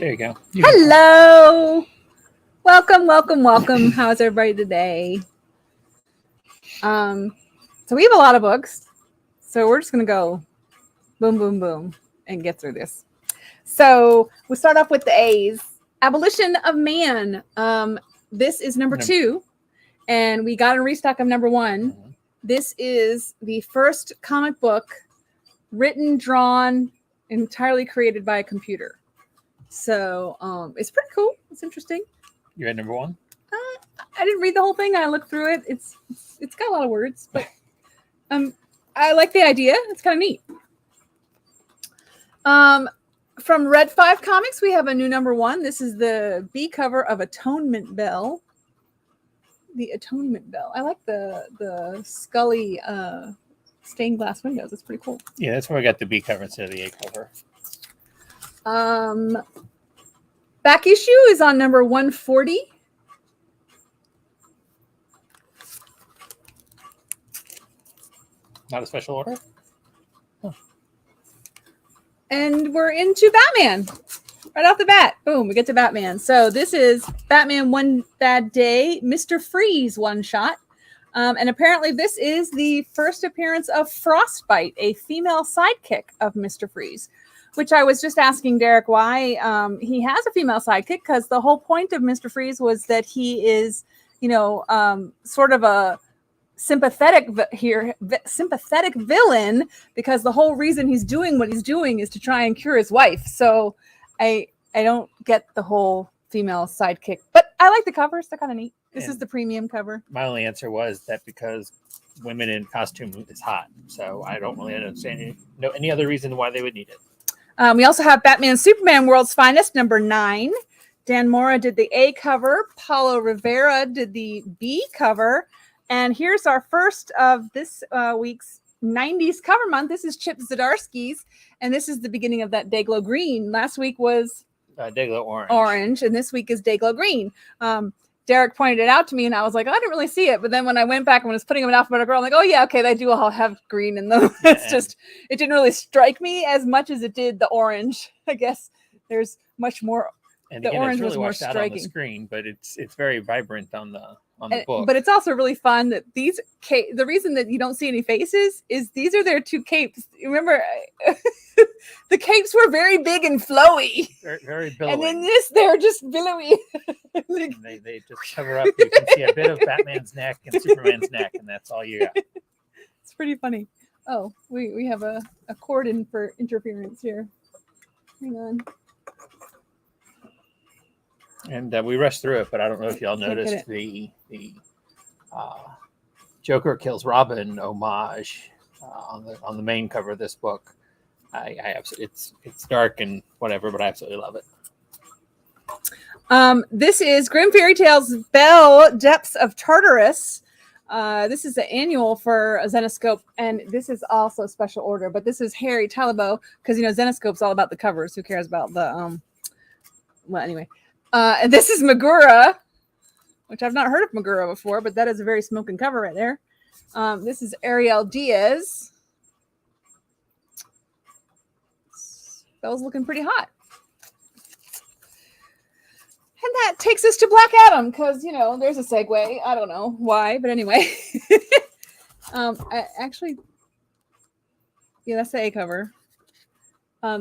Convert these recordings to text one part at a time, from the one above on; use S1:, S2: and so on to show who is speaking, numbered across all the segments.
S1: There you go.
S2: Hello. Welcome. How's everybody today? So we have a lot of books. So we're just going to go boom, and get through this. So we start off with the A's. Abolition of Man. This is number 2. And we got a restock of number 1. Mm-hmm. This is the first comic book written, drawn, entirely created by a computer. So it's pretty cool. It's interesting.
S1: You read number 1?
S2: I didn't read the whole thing. I looked through it. It's got a lot of words, but I like the idea. It's kind of neat. From Red 5 Comics, we have a new number 1. This is the B cover of Atonement Bell. The Atonement Bell. I like the Scully stained glass windows. It's pretty cool.
S1: Yeah, that's where I got the B cover instead of the A cover.
S2: Back issue is on number 140.
S1: Not a special order? Huh.
S2: And we're into Batman. Right off the bat. Boom, we get to Batman. So this is Batman One Bad Day, Mr. Freeze one-shot. And apparently this is the first appearance of Frostbite, a female sidekick of Mr. Freeze. Which I was just asking Derek why he has a female sidekick, because the whole point of Mr. Freeze was that he is, sort of a sympathetic villain, because the whole reason he's doing what he's doing is to try and cure his wife. So I don't get the whole female sidekick, but I like the covers. They're kind of neat. This is the premium cover.
S1: My only answer was that because women in costume is hot, so I don't really understand any other reason why they would need it.
S2: We also have Batman Superman World's Finest, number 9. Dan Mora did the A cover. Paulo Rivera did the B cover. And here's our first of this week's 90s cover month. This is Chip Zdarsky's. And this is the beginning of that Dayglow Green. Last week was
S1: Dayglow
S2: Orange. And this week is Dayglow Green. Derek pointed it out to me, and I was like, I didn't really see it. But then when I went back and was putting them in alphabetical, I'm like, oh, yeah, okay, they do all have green in them. It's just, it didn't really strike me as much as it did the orange. I guess there's much more.
S1: And
S2: the
S1: again,
S2: orange
S1: it's really
S2: was more
S1: washed
S2: striking
S1: out on the screen, but it's very vibrant on the book.
S2: But it's also really fun that these the reason that you don't see any faces is these are their 2 capes. Remember, the capes were very big and flowy.
S1: Very billowy.
S2: And in this, they're just billowy.
S1: they just cover up. You can see a bit of Batman's neck and Superman's neck, and that's all you got.
S2: It's pretty funny. Oh, we have a cord in for interference here. Hang on.
S1: And we rushed through it, but I don't know if y'all noticed the Joker kills Robin homage on the main cover of this book. I absolutely, it's dark and whatever, but I absolutely love it.
S2: This is Grim Fairy Tales Bell Depths of Tartarus. This is the annual for Zenescope, and this is also special order, but this is Harry Talbot, because Zenescope's all about the covers. Who cares about the well, anyway. And this is Magura, which I've not heard of Magura before, but that is a very smoking cover right there. This is Ariel Diaz. Bell's looking pretty hot. And that takes us to Black Adam, because, there's a segue. I don't know why, but anyway. That's the A cover.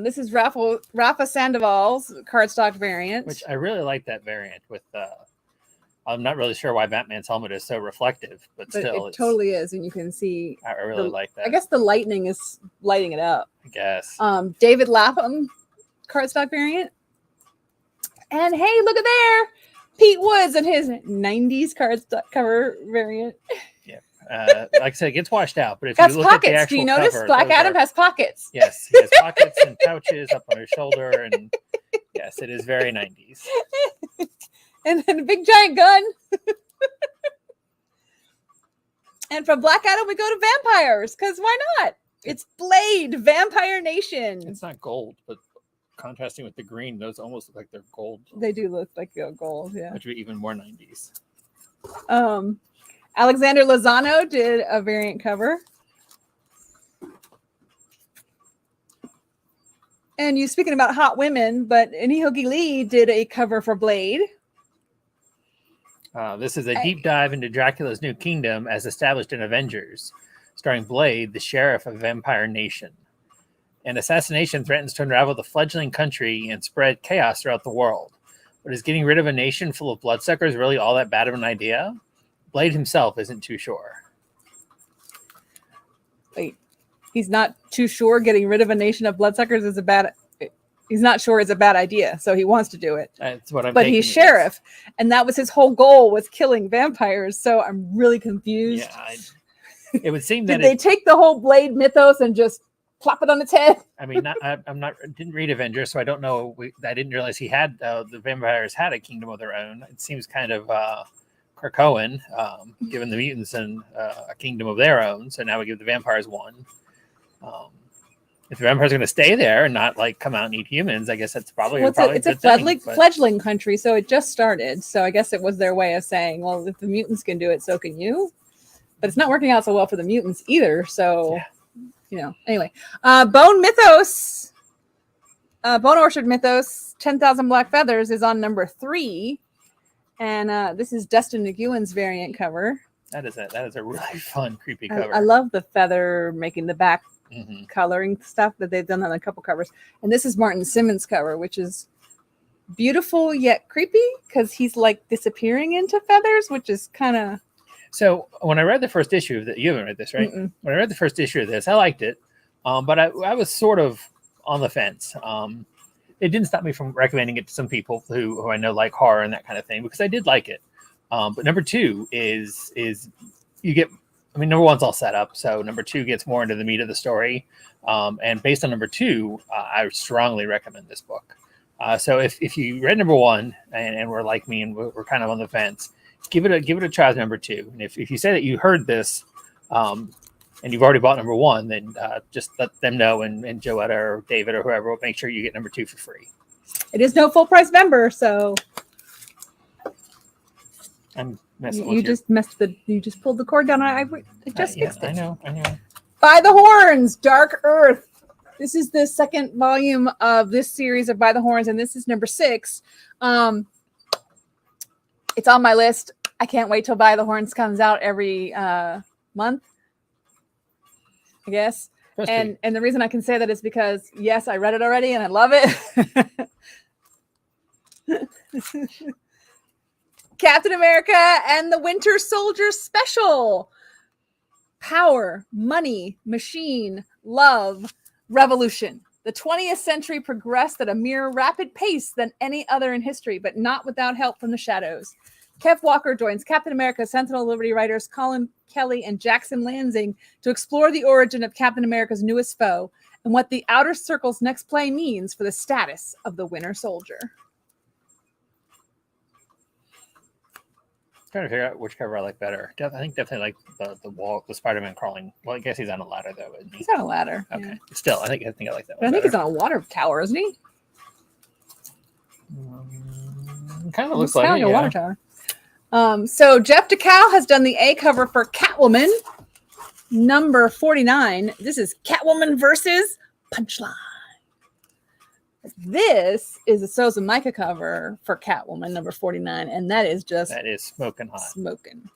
S2: This is Rafa Sandoval's cardstock variant.
S1: Which I really like that variant with I'm not really sure why Batman's helmet is so reflective, but still.
S2: It totally is, and you can see.
S1: I really like that.
S2: I guess the lightning is lighting it up.
S1: I guess.
S2: David Lapham cardstock variant. And hey, look at there. Pete Woods and his 90s cardstock cover variant.
S1: Yeah. Like I said, it gets washed out, but if
S2: That's
S1: you look
S2: pockets.
S1: at the actual
S2: Do you notice
S1: cover,
S2: Black Adam has pockets?
S1: Yes, he has pockets and pouches up on his shoulder, and yes, it is very 90s.
S2: And then a big giant gun. And from Black Adam, we go to vampires, because why not? It's Blade, Vampire Nation.
S1: It's not gold, but contrasting with the green, those almost look like they're gold.
S2: They do look like gold, yeah.
S1: Which would be even more 90s.
S2: Alexander Lozano did a variant cover. And you speaking about hot women, but Inihoki Lee did a cover for Blade.
S1: This is a deep dive into Dracula's new kingdom as established in Avengers, starring Blade, the sheriff of Vampire Nation. An assassination threatens to unravel the fledgling country and spread chaos throughout the world. But is getting rid of a nation full of bloodsuckers really all that bad of an idea? Blade himself isn't too sure.
S2: Wait, he's not too sure getting rid of a nation of bloodsuckers is a bad. He's not sure it's a bad idea, so he wants to do it.
S1: That's what I'm.
S2: But he's sheriff, and that was his whole goal, was killing vampires. So I'm really confused.
S1: Yeah, it would seem that
S2: did they take the whole Blade mythos and just plop it on its head?
S1: I mean, didn't read Avengers, so I don't know. I didn't realize he had the vampires had a kingdom of their own. It seems kind of Krakoan, giving the mutants a kingdom of their own. So now we give the vampires one. If the vampires are going to stay there and not like come out and eat humans, I guess that's probably
S2: it's a fledgling country, so it just started. So I guess it was their way of saying, well, if the mutants can do it, so can you. But it's not working out so well for the mutants either. So, anyway, Bone Orchard Mythos, 10,000 Black Feathers is on number 3. And this is Dustin McEwen's variant cover.
S1: That is a really fun, creepy cover.
S2: I love the feather making the back coloring stuff that they've done on a couple covers. And this is Martin Simmons' cover, which is beautiful yet creepy because he's like disappearing into feathers, which is kind of.
S1: So when I read the first issue of you haven't read this, right?
S2: Mm-mm.
S1: When I read the first issue of this, I liked it, but I was sort of on the fence. It didn't stop me from recommending it to some people who I know like horror and that kind of thing, because I did like it. But number 2 is you get. I mean, number 1's all set up, so number 2 gets more into the meat of the story. And based on number 2, I strongly recommend this book. So if you read number 1 and were like me and we're kind of on the fence, give it a try with number 2. And if you say that you heard this and you've already bought number 1, then just let them know, and Joetta or David or whoever will make sure you get number 2 for free.
S2: It is no full price member, so
S1: I'm messing
S2: you
S1: with
S2: you just pulled the cord down. I just fixed it.
S1: I know.
S2: By the Horns, Dark Earth. This is the second volume of this series of By the Horns, and this is number 6. It's on my list. I can't wait till By the Horns comes out every month, I guess. And the reason I can say that is because, yes, I read it already and I love it. Captain America and the Winter Soldier special. Power, money, machine, love, revolution. The 20th century progressed at a mere rapid pace than any other in history, but not without help from the shadows. Kev Walker joins Captain America Sentinel Liberty writers Colin Kelly and Jackson Lansing to explore the origin of Captain America's newest foe and what the Outer Circle's next play means for the status of the Winter Soldier.
S1: Trying to figure out which cover I like better. I think definitely like the Spider-Man crawling. Well, I guess he's on a ladder though, isn't he?
S2: He's on a ladder.
S1: Okay.
S2: Yeah.
S1: Still, I think I like that one.
S2: But I think
S1: better.
S2: he's on a water tower, isn't he?
S1: Kind of looks like
S2: a water tower. So Jeff DeCal has done the A cover for Catwoman, number 49. This is Catwoman versus Punchline. This is a Sousa Micah cover for Catwoman, number 49, and that is
S1: smoking hot.
S2: Smoking.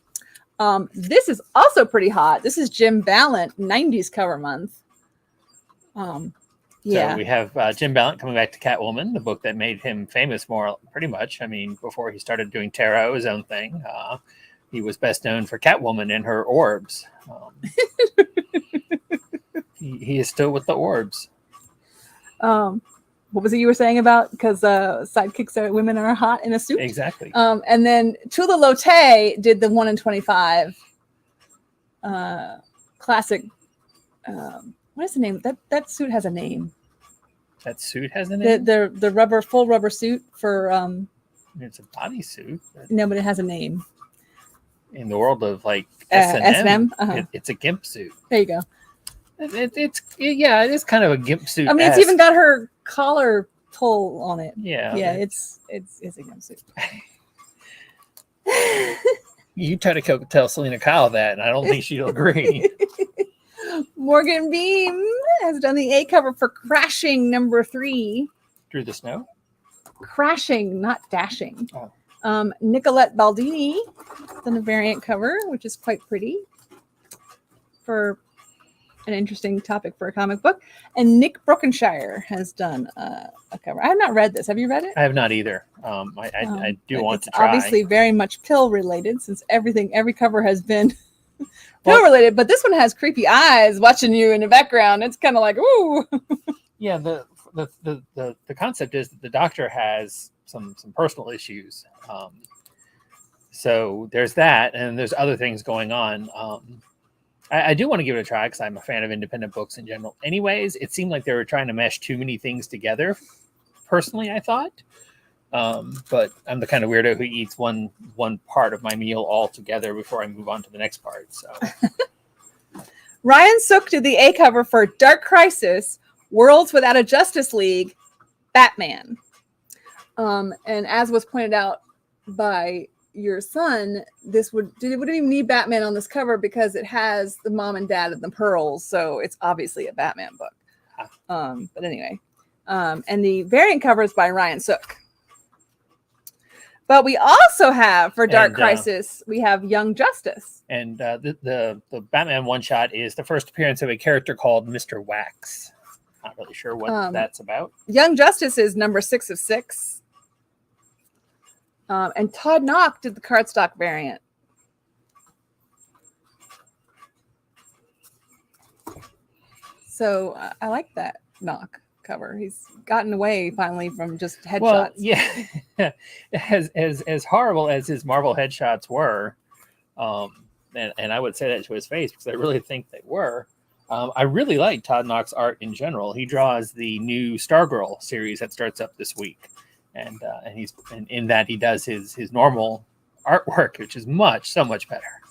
S2: This is also pretty hot. This is Jim Ballant, 90s cover month. Yeah.
S1: So we have Jim Ballant coming back to Catwoman, the book that made him famous pretty much. I mean, before he started doing tarot, his own thing, he was best known for Catwoman and her orbs. He is still with the orbs.
S2: What was it you were saying about because sidekicks women are hot in a suit?
S1: Exactly.
S2: And then Tula Lotte did the 1 in 25 classic. What is the name? That suit has a name.
S1: That suit has a name?
S2: The full rubber suit for
S1: it's a bodysuit.
S2: No, but it has a name.
S1: In the world of like
S2: S&M,
S1: it's a gimp suit.
S2: There you go.
S1: It is kind of a gimp suit.
S2: I mean, it's even got her collar pull on it.
S1: Yeah.
S2: Yeah, it's a gimp suit.
S1: You try to tell Selena Kyle that, and I don't think she'll agree.
S2: Morgan Beam has done the A cover for Crashing #3.
S1: Through the Snow?
S2: Crashing, not dashing.
S1: Oh.
S2: Nicolette Baldini has done a variant cover, which is quite pretty for an interesting topic for a comic book. And Nick Brokenshire has done a cover. I have not read this. Have you read it?
S1: I have not either. I do want to try.
S2: Obviously very much pill related, since every cover has been pill related, but this one has creepy eyes watching you in the background. It's kind of like, ooh.
S1: Yeah, the concept is that the Doctor has some personal issues. So there's that, and there's other things going on. I do want to give it a try because I'm a fan of independent books in general. Anyways, it seemed like they were trying to mesh too many things together. Personally, I thought. But I'm the kind of weirdo who eats one part of my meal all together before I move on to the next part. So
S2: Ryan Sook did the A cover for Dark Crisis, Worlds Without a Justice League, Batman. And as was pointed out by your son, it wouldn't even need Batman on this cover because it has the mom and dad of the pearls, so it's obviously a Batman book. But anyway, and the variant cover is by Ryan Sook. But we also have for Dark Crisis, we have Young Justice, and
S1: the Batman one shot is the first appearance of a character called Mr. Wax. Not really sure what that's about.
S2: Young Justice is number 6 of 6. And Todd Knock did the cardstock variant. So I like that Knock cover. He's gotten away finally from just headshots.
S1: Well, yeah, as horrible as his Marvel headshots were, and I would say that to his face because I really think they were. I really like Todd Knock's art in general. He draws the new Stargirl series that starts up this week. And in that he does his normal artwork, which is so much better.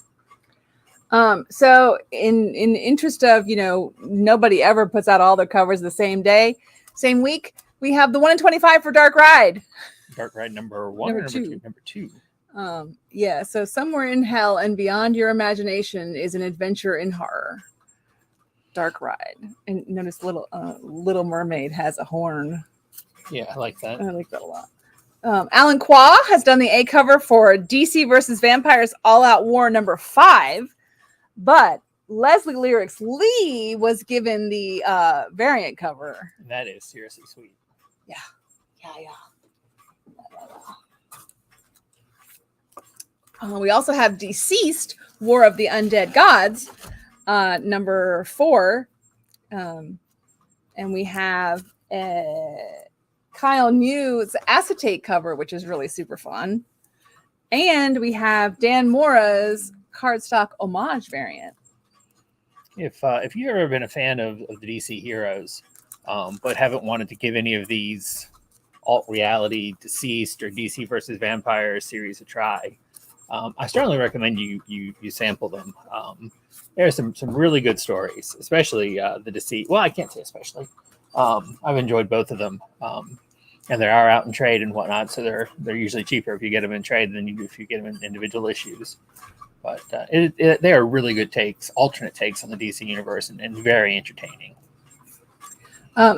S2: So in interest of, nobody ever puts out all their covers the same day, same week, we have the 1 in 25 for Dark Ride.
S1: Dark Ride number 1 or number 2?
S2: Yeah. So Somewhere in Hell and Beyond Your Imagination is an adventure in horror. Dark Ride. And notice Little Mermaid has a horn.
S1: Yeah, I like that.
S2: I like that a lot. Alan Qua has done the A cover for DC versus Vampires All Out War number 5, but Leslie Lyrics Lee was given the variant cover.
S1: And that is seriously sweet.
S2: Yeah. We also have Deceased, War of the Undead Gods, number 4. And we have Kyle New's acetate cover, which is really super fun. And we have Dan Mora's cardstock homage variant.
S1: If you've ever been a fan of the DC heroes, but haven't wanted to give any of these alt-reality Deceased or DC versus Vampires series a try, I strongly recommend you sample them. There are some really good stories, especially the Deceased. Well, I can't say especially. I've enjoyed both of them, and they are out in trade and whatnot, so they're usually cheaper if you get them in trade than you do if you get them in individual issues. But they are really good alternate takes on the DC universe, and very entertaining.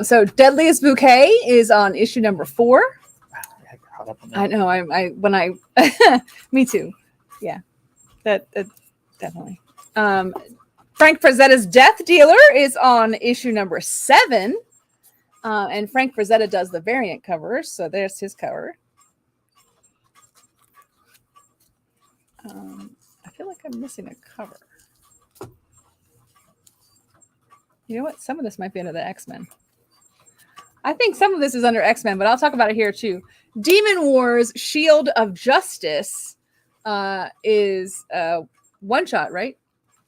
S2: So Deadliest Bouquet is on issue number 4.
S1: Wow, I got caught up on that.
S2: I know. Me too. Yeah, that definitely. Frank Frazetta's Death Dealer is on issue number 7. And Frank Frazetta does the variant covers, so there's his cover. I feel like I'm missing a cover. You know what? Some of this might be under the X-Men. I think some of this is under X-Men, but I'll talk about it here too. Demon Wars Shield of Justice is one shot, right?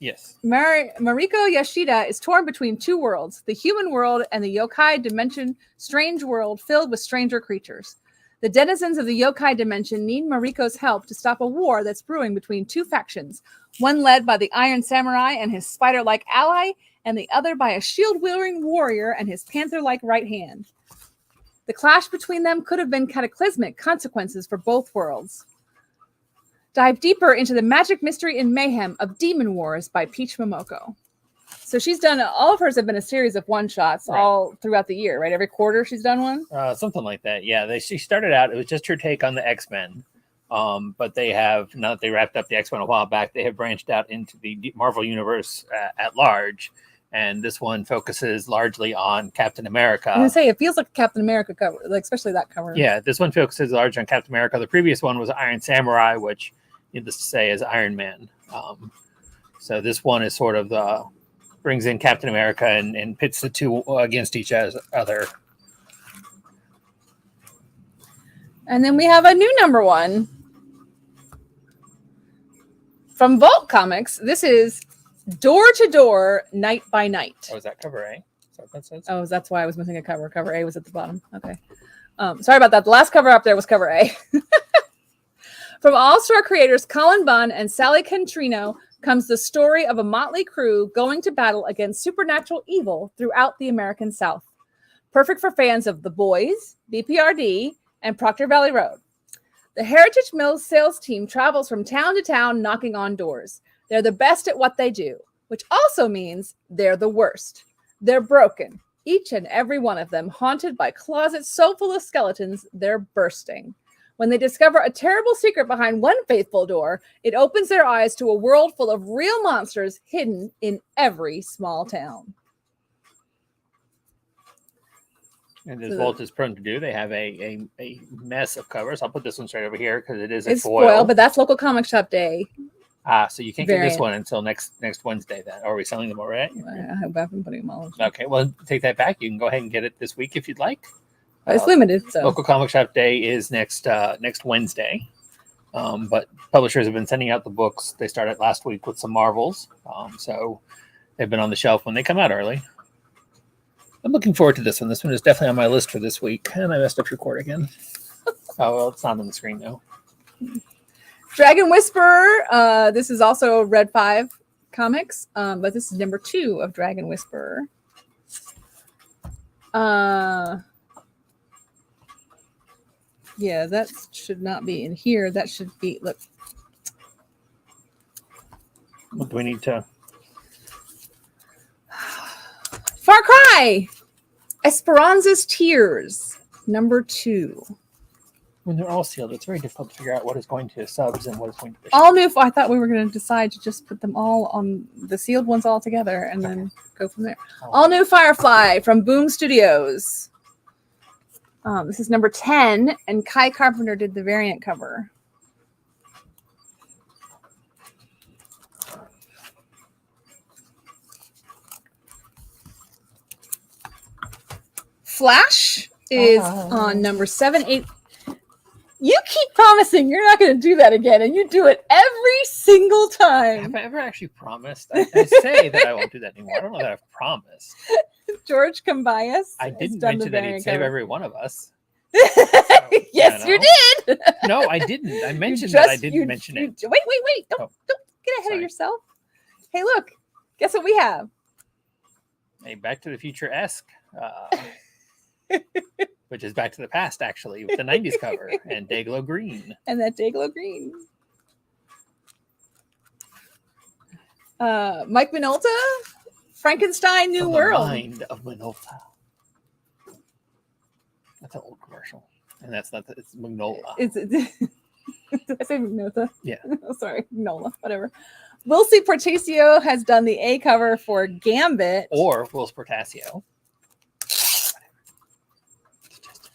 S1: Yes.
S2: Mariko Yashida is torn between two worlds, the human world and the yokai dimension, strange world filled with stranger creatures. The denizens of the yokai dimension need Mariko's help to stop a war that's brewing between two factions, one led by the Iron Samurai and his spider-like ally, and the other by a shield-wielding warrior and his panther-like right hand. The clash between them could have been cataclysmic consequences for both worlds. Dive deeper into the magic, mystery, and mayhem of Demon Wars by Peach Momoko. So she's done, all of hers have been a series of one-shots all throughout the year, right? Every quarter she's done one?
S1: Something like that. Yeah, she started out, it was just her take on the X-Men. But they have, now that they wrapped up the X-Men a while back, they have branched out into the Marvel Universe at large. And this one focuses largely on Captain America.
S2: I'm going to say, it feels like a Captain America cover, like especially that cover.
S1: Yeah, this one focuses largely on Captain America. The previous one was Iron Samurai, which, needless to say, is Iron Man. So this one is sort of brings in Captain America and pits the two against each other.
S2: And then we have a new number one from Vault Comics. This is Door to Door, Night by Night.
S1: Oh, is that cover A? Is that what that says?
S2: Oh, that's why I was missing a cover. Cover A was at the bottom. Okay. Sorry about that. The last cover up there was cover A. From All-Star creators Colin Bunn and Sally Cantrino comes the story of a motley crew going to battle against supernatural evil throughout the American South. Perfect for fans of The Boys, BPRD, and Proctor Valley Road. The Heritage Mills sales team travels from town to town knocking on doors. They're the best at what they do, which also means they're the worst. They're broken, each and every one of them haunted by closets so full of skeletons they're bursting. When they discover a terrible secret behind one faithful door, it opens their eyes to a world full of real monsters hidden in every small town.
S1: And as Walt is prone to do, they have a mess of covers. I'll put this one straight over here because it is a
S2: foil. But that's local comic shop day.
S1: So you can't get this one until next Wednesday then. Are we selling them already?
S2: I have been putting them all.
S1: Okay, well, take that back. You can go ahead and get it this week if you'd like.
S2: It's limited, so
S1: local comic shop day is next Wednesday. But publishers have been sending out the books. They started last week with some Marvels, so they've been on the shelf when they come out early. I'm looking forward to this one. This one is definitely on my list for this week, and I messed up record again. Oh well, it's not on the screen though.
S2: Dragon Whisperer. This is also Red 5 Comics, but this is number 2 of Dragon Whisperer. Yeah, that should not be in here. That should be, look.
S1: What do we need to?
S2: Far Cry! Esperanza's Tears, number 2.
S1: When they're all sealed, it's very difficult to figure out what is going to subs and what is going to fish.
S2: All new. I thought we were going to decide to just put them all on the sealed ones all together and then go from there. All new Firefly from Boom Studios. This is number 10, and Kai Carpenter did the variant cover. Flash is on number 7, 8. You keep promising you're not going to do that again, and you do it every single time.
S1: Have I ever actually promised? I say that I won't do that anymore. I don't know that I've promised.
S2: George Cambayas.
S1: I didn't mention that he'd save every one of us.
S2: Yes, you did.
S1: No, I didn't. I mentioned that I didn't mention it.
S2: Wait. Don't get ahead of yourself. Hey, look. Guess what we have?
S1: A Back to the Future-esque. Which is Back to the Past, actually, with the 90s cover and Dayglow Green.
S2: And that Dayglow Green. Mike Minolta, Frankenstein New World.
S1: Mind of Minolta. That's an old commercial. And that's not, it's Magnola.
S2: Did I say Minolta?
S1: Yeah.
S2: Oh, sorry, Nola, whatever. Wilsie Portacio has done the A cover for Gambit.
S1: Or Wills Portacio.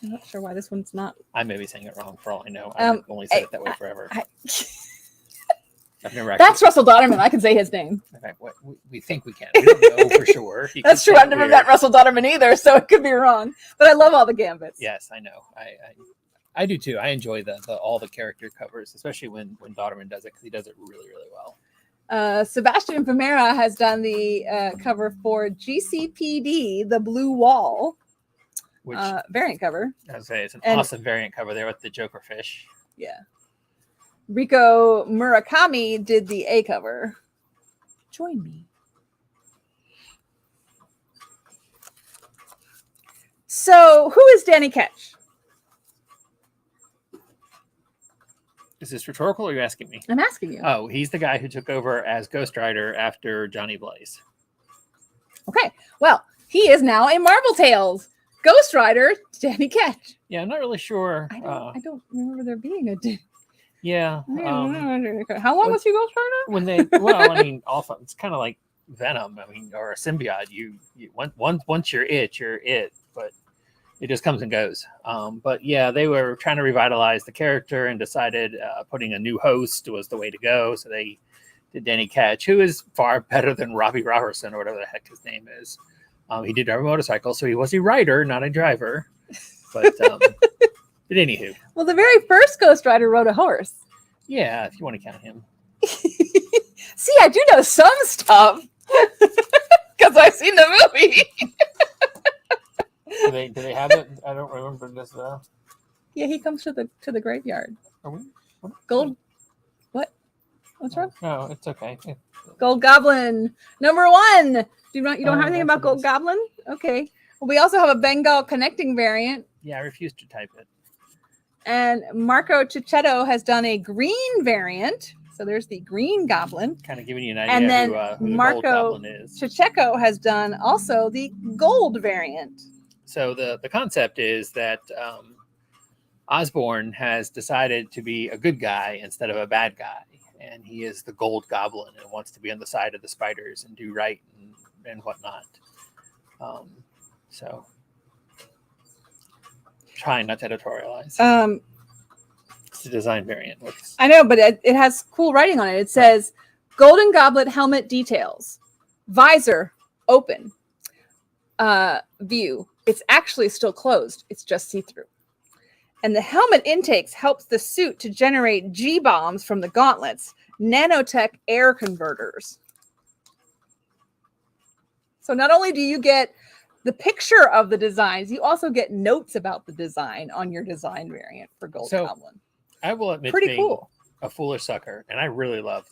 S2: I'm not sure why this one's not.
S1: I may be saying it wrong for all I know. I've only said it that way forever. I've never actually.
S2: That's Russell Dodderman. I can say his name.
S1: In fact, we think we can. We don't know for sure.
S2: That's true. I've never met Russell Dodderman either, so it could be wrong. But I love all the Gambits.
S1: Yes, I know. I do too. I enjoy all the character covers, especially when Dodderman does it, because he does it really, really well.
S2: Sebastian Pimera has done the cover for GCPD, The Blue Wall. Which variant cover.
S1: I would say it's an awesome variant cover there with the Joker fish.
S2: Yeah. Riko Murakami did the A cover. Join me. So, who is Danny Ketch?
S1: Is this rhetorical or are you asking me?
S2: I'm asking you.
S1: Oh, he's the guy who took over as Ghost Rider after Johnny Blaze.
S2: Okay, well, he is now in Marvel Tales. Ghost Rider, Danny Ketch.
S1: Yeah, I'm not really sure.
S2: I don't remember there being a.
S1: Yeah.
S2: How long was he Ghost Rider?
S1: When they, well, I mean, often it's kind of like Venom. I mean, or a symbiote. You once you're it, but it just comes and goes. But yeah, they were trying to revitalize the character and decided putting a new host was the way to go. So they did Danny Ketch, who is far better than Robbie Robertson or whatever the heck his name is. He did drive a motorcycle, so he was a rider, not a driver. But anywho.
S2: Well, the very first Ghost Rider rode a horse.
S1: Yeah, if you want to count him.
S2: See, I do know some stuff because I've seen the movie.
S1: Do they have it? I don't remember this though.
S2: Yeah, he comes to the graveyard.
S1: Are we?
S2: Gold. What? What's wrong?
S1: No, it's okay.
S2: Gold Goblin #1. You don't have anything about Gold Goblin? Okay. Well, we also have a Bengal connecting variant.
S1: Yeah, I refuse to type it.
S2: And Marco Cicchetto has done a green variant. So there's the Green Goblin.
S1: Kind of giving you an idea
S2: And then
S1: who the
S2: Marco
S1: Gold Goblin is.
S2: Cicchetto has done also the gold variant.
S1: So the concept is that Osborn has decided to be a good guy instead of a bad guy. And he is the Gold Goblin and wants to be on the side of the spiders and do right and whatnot. So trying not to editorialize. It's a design variant.
S2: I know, but it has cool writing on it. It says Golden Goblet helmet details. Visor open. View. It's actually still closed. It's just see-through. And the helmet intakes helps the suit to generate G-bombs from the gauntlets. Nanotech air converters. So not only do you get the picture of the designs, you also get notes about the design on your design variant for Gold Goblin.
S1: I will admit,
S2: pretty cool.
S1: A foolish sucker, and I really love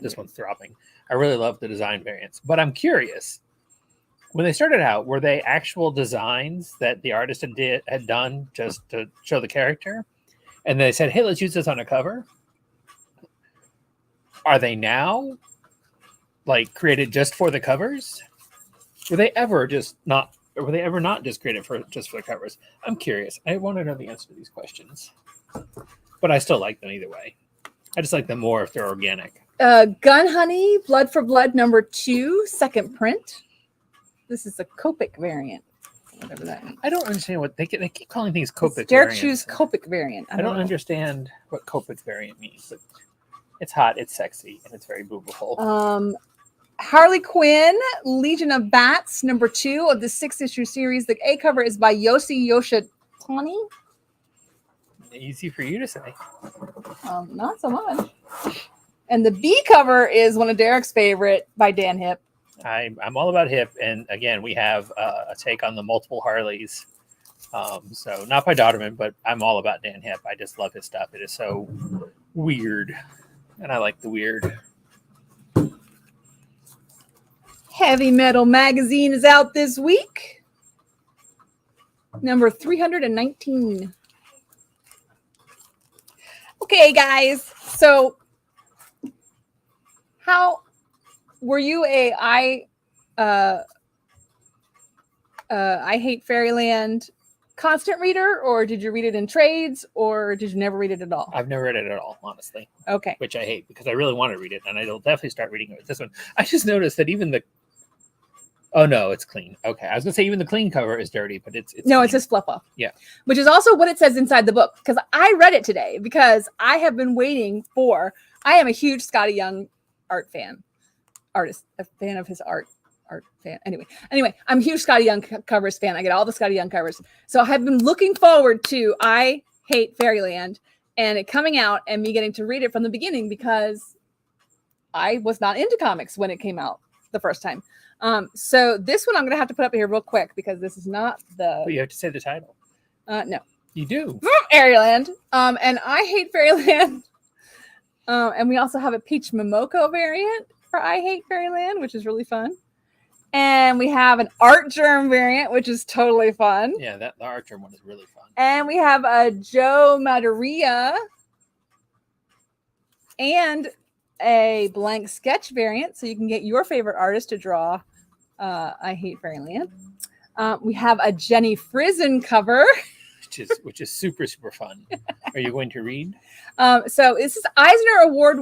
S1: this one's throbbing. I really love the design variants, but I'm curious. When they started out, were they actual designs that the artist had done just to show the character, and they said, "Hey, let's use this on a cover"? Are they now like created just for the covers? Were they ever not just created just for the covers? I'm curious. I want to know the answer to these questions. But I still like them either way. I just like them more if they're organic.
S2: Gun Honey, Blood for Blood #2, second print. This is a Copic variant. Whatever that means.
S1: I don't understand what they keep calling things Copic
S2: Derek
S1: variants.
S2: choose Copic variant.
S1: I don't understand what Copic variant means. But it's hot, it's sexy, and it's very boobable.
S2: Harley Quinn, Legion of Bats, #2 of the 6-issue series. The A cover is by Yoshi Yoshitani.
S1: Easy for you to say.
S2: Not so much. And the B cover is one of Derek's favorite by Dan Hip.
S1: I'm all about Hip, and again, we have a take on the multiple Harleys. So not by Dodderman, but I'm all about Dan Hip. I just love his stuff. It is so weird, and I like the weird.
S2: Heavy Metal Magazine is out this week. Number 319. Okay, guys. So, how were you I Hate Fairyland constant reader, or did you read it in trades, or did you never read it at all?
S1: I've never read it at all, honestly.
S2: Okay.
S1: Which I hate because I really want to read it, and I'll definitely start reading it with this one. I just noticed that even the oh no, it's clean. Okay, I was gonna say even the clean cover is dirty, but it's
S2: no,
S1: clean.
S2: It says fluff off.
S1: Yeah,
S2: which is also what it says inside the book, because I read it today because I have been waiting for. I am a huge Scotty Young a fan of his art fan. Anyway, I'm a huge Scotty Young covers fan. I get all the Scotty Young covers, so I have been looking forward to I Hate Fairyland and it coming out and me getting to read it from the beginning because I was not into comics when it came out the first time. So this one I'm going to have to put up here real quick because this is not the.
S1: But you have to say the title.
S2: No,
S1: you do.
S2: From Fairyland. And I Hate Fairyland. And we also have a Peach Momoko variant for I Hate Fairyland, which is really fun. And we have an Art Germ variant, which is totally fun.
S1: Yeah, the Art Germ one is really fun.
S2: And we have a Joe Maduria and a blank sketch variant, so you can get your favorite artist to draw I Hate Fairyland. We have a Jenny Frison cover.
S1: Which is super, super fun. Are you going to read?
S2: So this is Eisner Award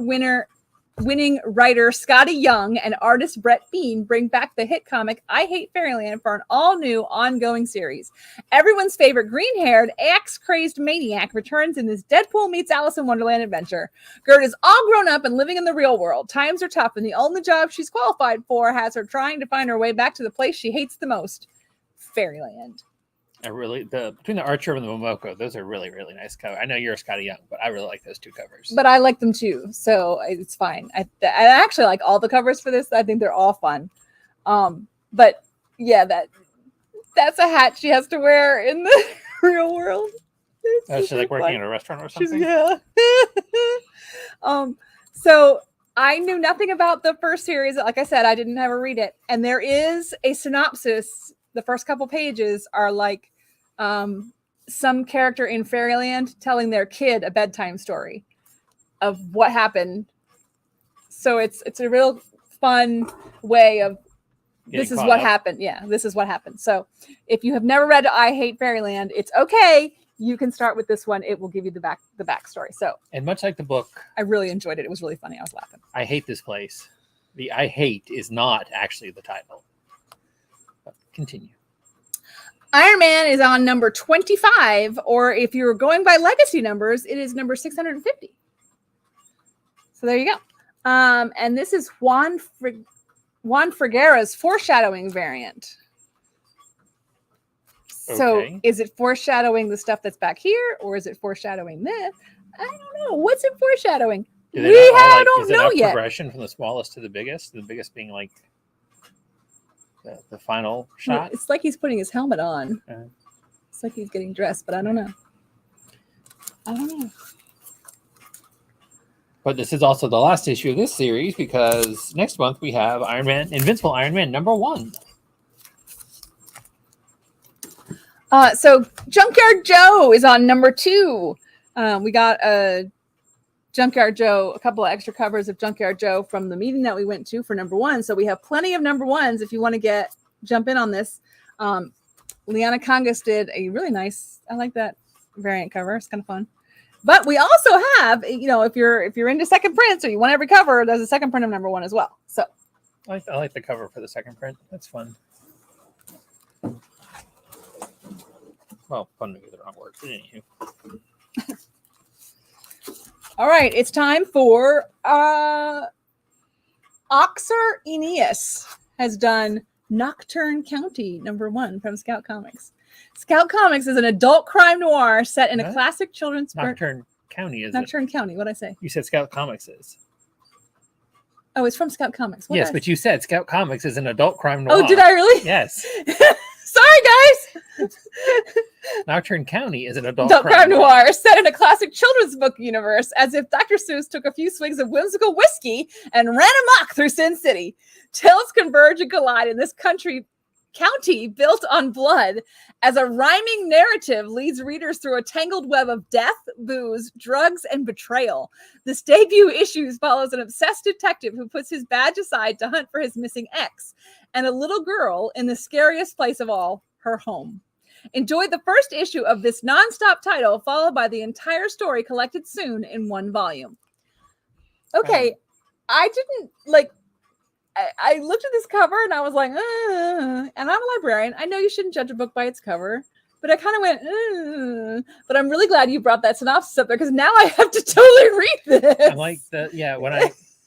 S2: winning writer Scotty Young and artist Brett Bean bring back the hit comic I Hate Fairyland for an all-new ongoing series. Everyone's favorite green-haired, axe-crazed maniac returns in this Deadpool meets Alice in Wonderland adventure. Gert is all grown up and living in the real world. Times are tough, and the only job she's qualified for has her trying to find her way back to the place she hates the most, Fairyland.
S1: Between the Archer and the Momoko, those are really, really nice covers. I know you're a Scotty Young, but I really like those two covers.
S2: But I like them too, so it's fine. I actually like all the covers for this. I think they're all fun. But yeah, that's a hat she has to wear in the real world.
S1: She's like working in a restaurant or something.
S2: Yeah. So I knew nothing about the first series. Like I said, I didn't ever read it, and there is a synopsis. The first couple pages are like some character in Fairyland telling their kid a bedtime story of what happened. So it's a real fun way of this is what happened. Yeah, this is what happened. So if you have never read I Hate Fairyland, it's okay. You can start with this one. It will give you the backstory. So,
S1: and much like the book,
S2: I really enjoyed it. It was really funny. I was laughing.
S1: I hate this place. The I hate is not actually the title. But continue.
S2: Iron Man is on number 25, or if you're going by legacy numbers, it is number 650. So there you go. And this is Juan Figueroa's foreshadowing variant. So is it foreshadowing the stuff that's back here, or is it foreshadowing this? I don't know. What's it foreshadowing? We don't know yet.
S1: Progression from the smallest to the biggest biggest being like the final shot.
S2: It's like he's putting his helmet on. It's like he's getting dressed, but I don't know.
S1: But this is also the last issue of this series because next month we have Invincible Iron Man #1.
S2: So Junkyard Joe is on number 2. We got a couple of extra covers of Junkyard Joe from the meeting that we went to for number 1. So we have plenty of number 1s if you want to jump in on this. Liana Congas did a really nice, I like that variant cover. It's kind of fun. But we also have, if you're into second prints or you want every cover, there's a second print of number 1 as well. So
S1: I like the cover for the second print. That's fun. Well, fun may be the wrong word, but anywho.
S2: All right, it's time for Oxer Aeneas has done Nocturne County #1 from Scout Comics. Scout Comics is an adult crime noir set in a classic children's
S1: Nocturne County is
S2: Nocturne County. What'd I say?
S1: You said Scout Comics is.
S2: Oh, it's from Scout Comics.
S1: Yes, but you said Scout Comics is an adult crime noir.
S2: Oh, did I really?
S1: Yes.
S2: Sorry, guys.
S1: Nocturne County is an adult
S2: crime noir set in a classic children's book universe, as if Dr. Seuss took a few swigs of whimsical whiskey and ran amok through Sin City. Tales converge and collide in this county built on blood, as a rhyming narrative leads readers through a tangled web of death, booze, drugs, and betrayal. This debut issue follows an obsessed detective who puts his badge aside to hunt for his missing ex, and a little girl in the scariest place of all, her home. Enjoy the first issue of this nonstop title, followed by the entire story collected soon in one volume. Okay, I didn't like. I looked at this cover and I was like, and I'm a librarian. I know you shouldn't judge a book by its cover, but I kind of went, but I'm really glad you brought that synopsis up there because now I have to totally read this.
S1: I'm like,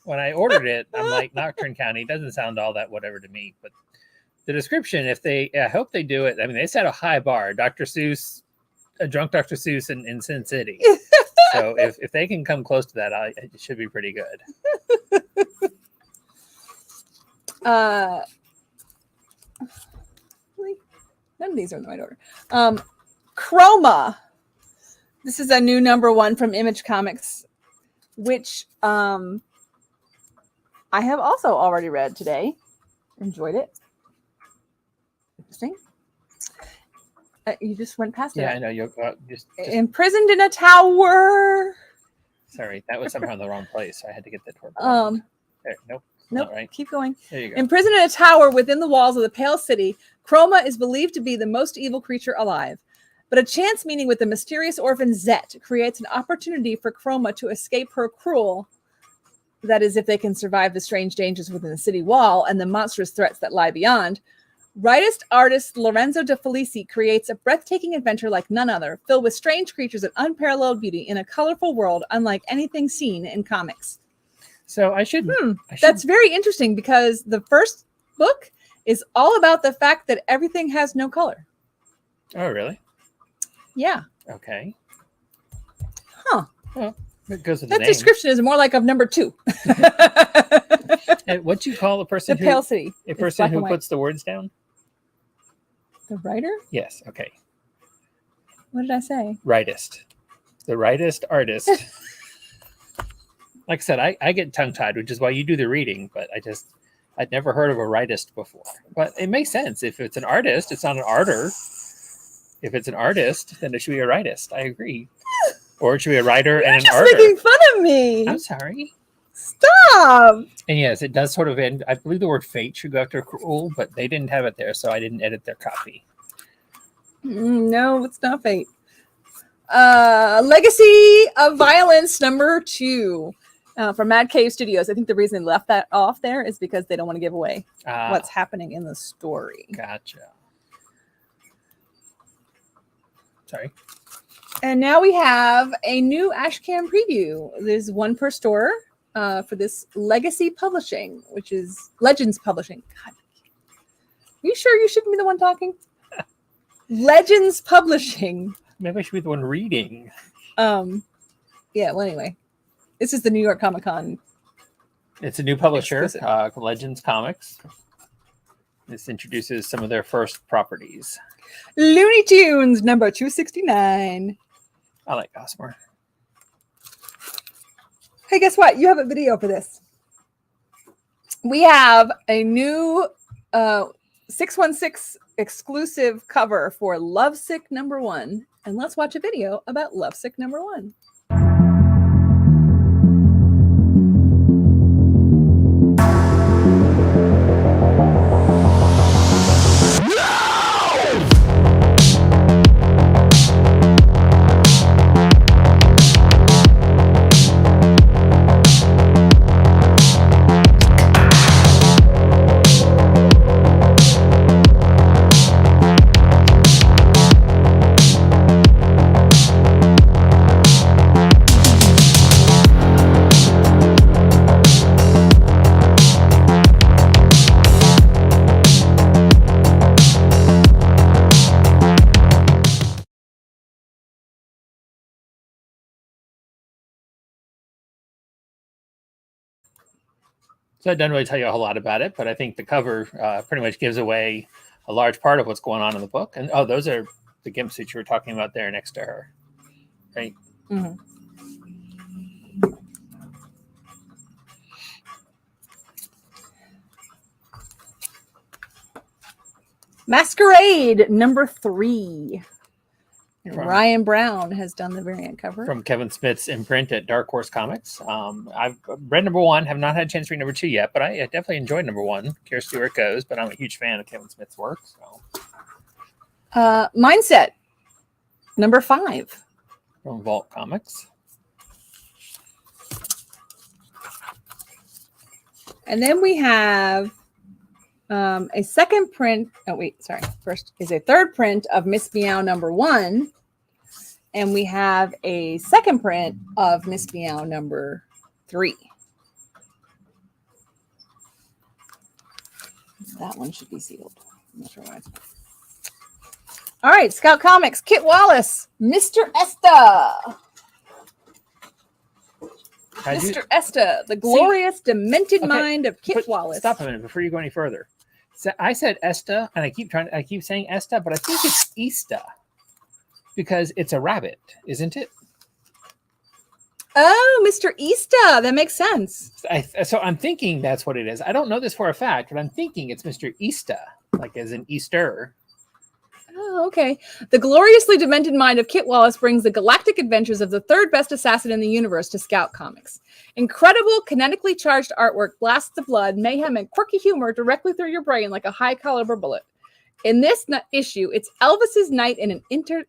S1: when I ordered it, I'm like, Nocturne County doesn't sound all that whatever to me, but the description, I hope they do it. I mean, they set a high bar. Dr. Seuss, a drunk Dr. Seuss in Sin City. So if they can come close to that, it should be pretty good.
S2: None of these are in the right order. Chroma. This is a new #1 from Image Comics, which I have also already read today. Enjoyed it. Interesting. You just went past it.
S1: Yeah, I know. You're just
S2: imprisoned in a tower.
S1: Sorry, that was somehow in the wrong place. I had to get that toward. There, nope.
S2: Nope.
S1: All right.
S2: Keep going.
S1: There you go.
S2: Imprisoned in a tower within the walls of the Pale City, Chroma is believed to be the most evil creature alive. But a chance meeting with the mysterious orphan Zet creates an opportunity for Chroma to escape her cruel. That is, if they can survive the strange dangers within the city wall and the monstrous threats that lie beyond. Rightist artist Lorenzo De Felici creates a breathtaking adventure like none other, filled with strange creatures and unparalleled beauty in a colorful world unlike anything seen in comics.
S1: So I should.
S2: That's very interesting because the first book is all about the fact that everything has no color.
S1: Oh, really?
S2: Yeah.
S1: Okay.
S2: Huh.
S1: Well, it goes with
S2: That
S1: the name.
S2: description is more like of number 2.
S1: And what do you call a person
S2: The Pale City.
S1: A
S2: It's
S1: person
S2: black
S1: who
S2: and white.
S1: puts the words down?
S2: The writer?
S1: Yes. Okay.
S2: What did I say?
S1: Rightist. The rightist artist. Like I said, I get tongue-tied, which is why you do the reading, but I'd never heard of a rightist before. But it makes sense. If it's an artist, it's not an arter. If it's an artist, then it should be a rightist. I agree. Or it should be a writer and an
S2: You're
S1: arter.
S2: just making fun of me.
S1: I'm sorry.
S2: Stop.
S1: And yes, it does sort of end. I believe the word fate should go after cruel, but they didn't have it there, so I didn't edit their copy.
S2: No, it's not fate. Legacy of Violence number 2 from Mad Cave Studios. I think the reason they left that off there is because they don't want to give away what's happening in the story.
S1: Gotcha. Sorry.
S2: And now we have a new Ashcan preview. There's one per store for this Legacy Publishing, which is Legends Publishing. God. Are you sure you shouldn't be the one talking? Legends Publishing.
S1: Maybe I should be the one reading.
S2: Yeah, well, anyway. This is the New York Comic Con.
S1: It's a new publisher,
S2: Exclusive.
S1: Legends Comics. This introduces some of their first properties.
S2: Looney Tunes number 269.
S1: I like Gossamer.
S2: Hey, guess what? You have a video for this. We have a new 616 exclusive cover for Lovesick number 1. And let's watch a video about Lovesick number 1.
S1: So I don't really tell you a whole lot about it, but I think the cover pretty much gives away a large part of what's going on in the book. And those are the gimp suits you were talking about there next to her, right?
S2: Mm-hmm. Masquerade number 3. And Ryan Brown has done the variant cover.
S1: From Kevin Smith's imprint at Dark Horse Comics. I've read number 1, have not had a chance to read number 2 yet, but I definitely enjoyed number 1. Curious to see where it goes, but I'm a huge fan of Kevin Smith's work. So.
S2: Mindset number 5.
S1: From Vault Comics.
S2: And then we have a second print. Oh, wait, sorry. First is a third print of Miss Meow number 1. And we have a second print of Miss Meow number 3. That one should be sealed. I'm not sure why. All right, Scout Comics, Kit Wallace, Mr. Esta. Mr. Esta, the glorious, demented mind of Kit Wallace.
S1: Stop a minute before you go any further. So I said Esta, and I keep saying Esta, but I think it's Easta because it's a rabbit, isn't it?
S2: Oh, Mr. Easta. That makes sense.
S1: So I'm thinking that's what it is. I don't know this for a fact, but I'm thinking it's Mr. Easta, like as in Easter.
S2: Oh, okay. The gloriously demented mind of Kit Wallace brings the galactic adventures of the third best assassin in the universe to Scout Comics. Incredible, kinetically charged artwork blasts the blood, mayhem, and quirky humor directly through your brain like a high-caliber bullet. In this issue, it's Elvis's night in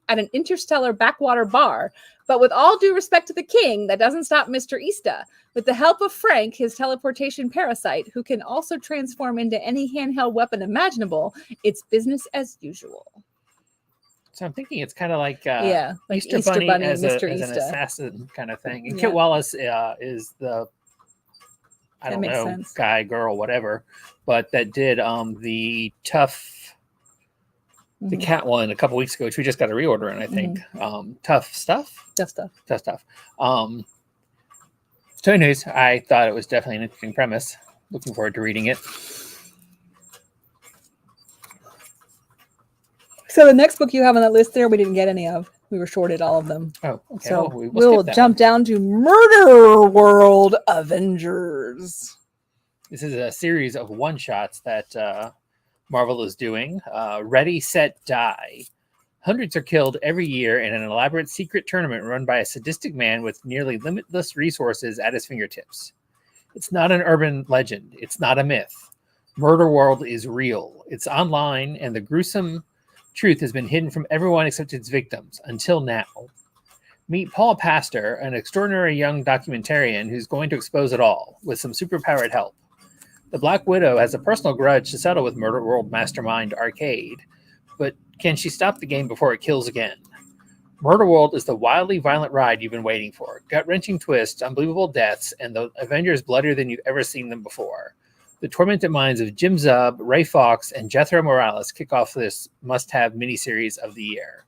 S2: at an interstellar backwater bar, but with all due respect to the king, that doesn't stop Mr. Easta. With the help of Frank, his teleportation parasite, who can also transform into any handheld weapon imaginable, it's business as usual.
S1: So I'm thinking it's kind of like
S2: Easter
S1: Bunny as
S2: Mr.
S1: an
S2: Easta.
S1: assassin kind of thing. And Kit Wallace is the guy, girl, whatever, but that did the cat one a couple weeks ago, which we just got a reorder in, I think. Tough stuff. So anyways, I thought it was definitely an interesting premise. Looking forward to reading it.
S2: So the next book you have on that list there, we didn't get any of. We were shorted all of them.
S1: Oh, okay.
S2: So
S1: we'll
S2: jump down to Murder World Avengers.
S1: This is a series of one-shots that Marvel is doing. Ready, Set, Die. Hundreds are killed every year in an elaborate secret tournament run by a sadistic man with nearly limitless resources at his fingertips. It's not an urban legend. It's not a myth. Murder World is real. It's online, and the gruesome truth has been hidden from everyone except its victims, until now. Meet Paul Pastor, an extraordinary young documentarian who's going to expose it all, with some superpowered help. The Black Widow has a personal grudge to settle with Murder World mastermind Arcade, but can she stop the game before it kills again? Murder World is the wildly violent ride you've been waiting for. Gut-wrenching twists, unbelievable deaths, and the Avengers bloodier than you've ever seen them before. The tormented minds of Jim Zub, Ray Fawkes, and Jethro Morales kick off this must-have miniseries of the year.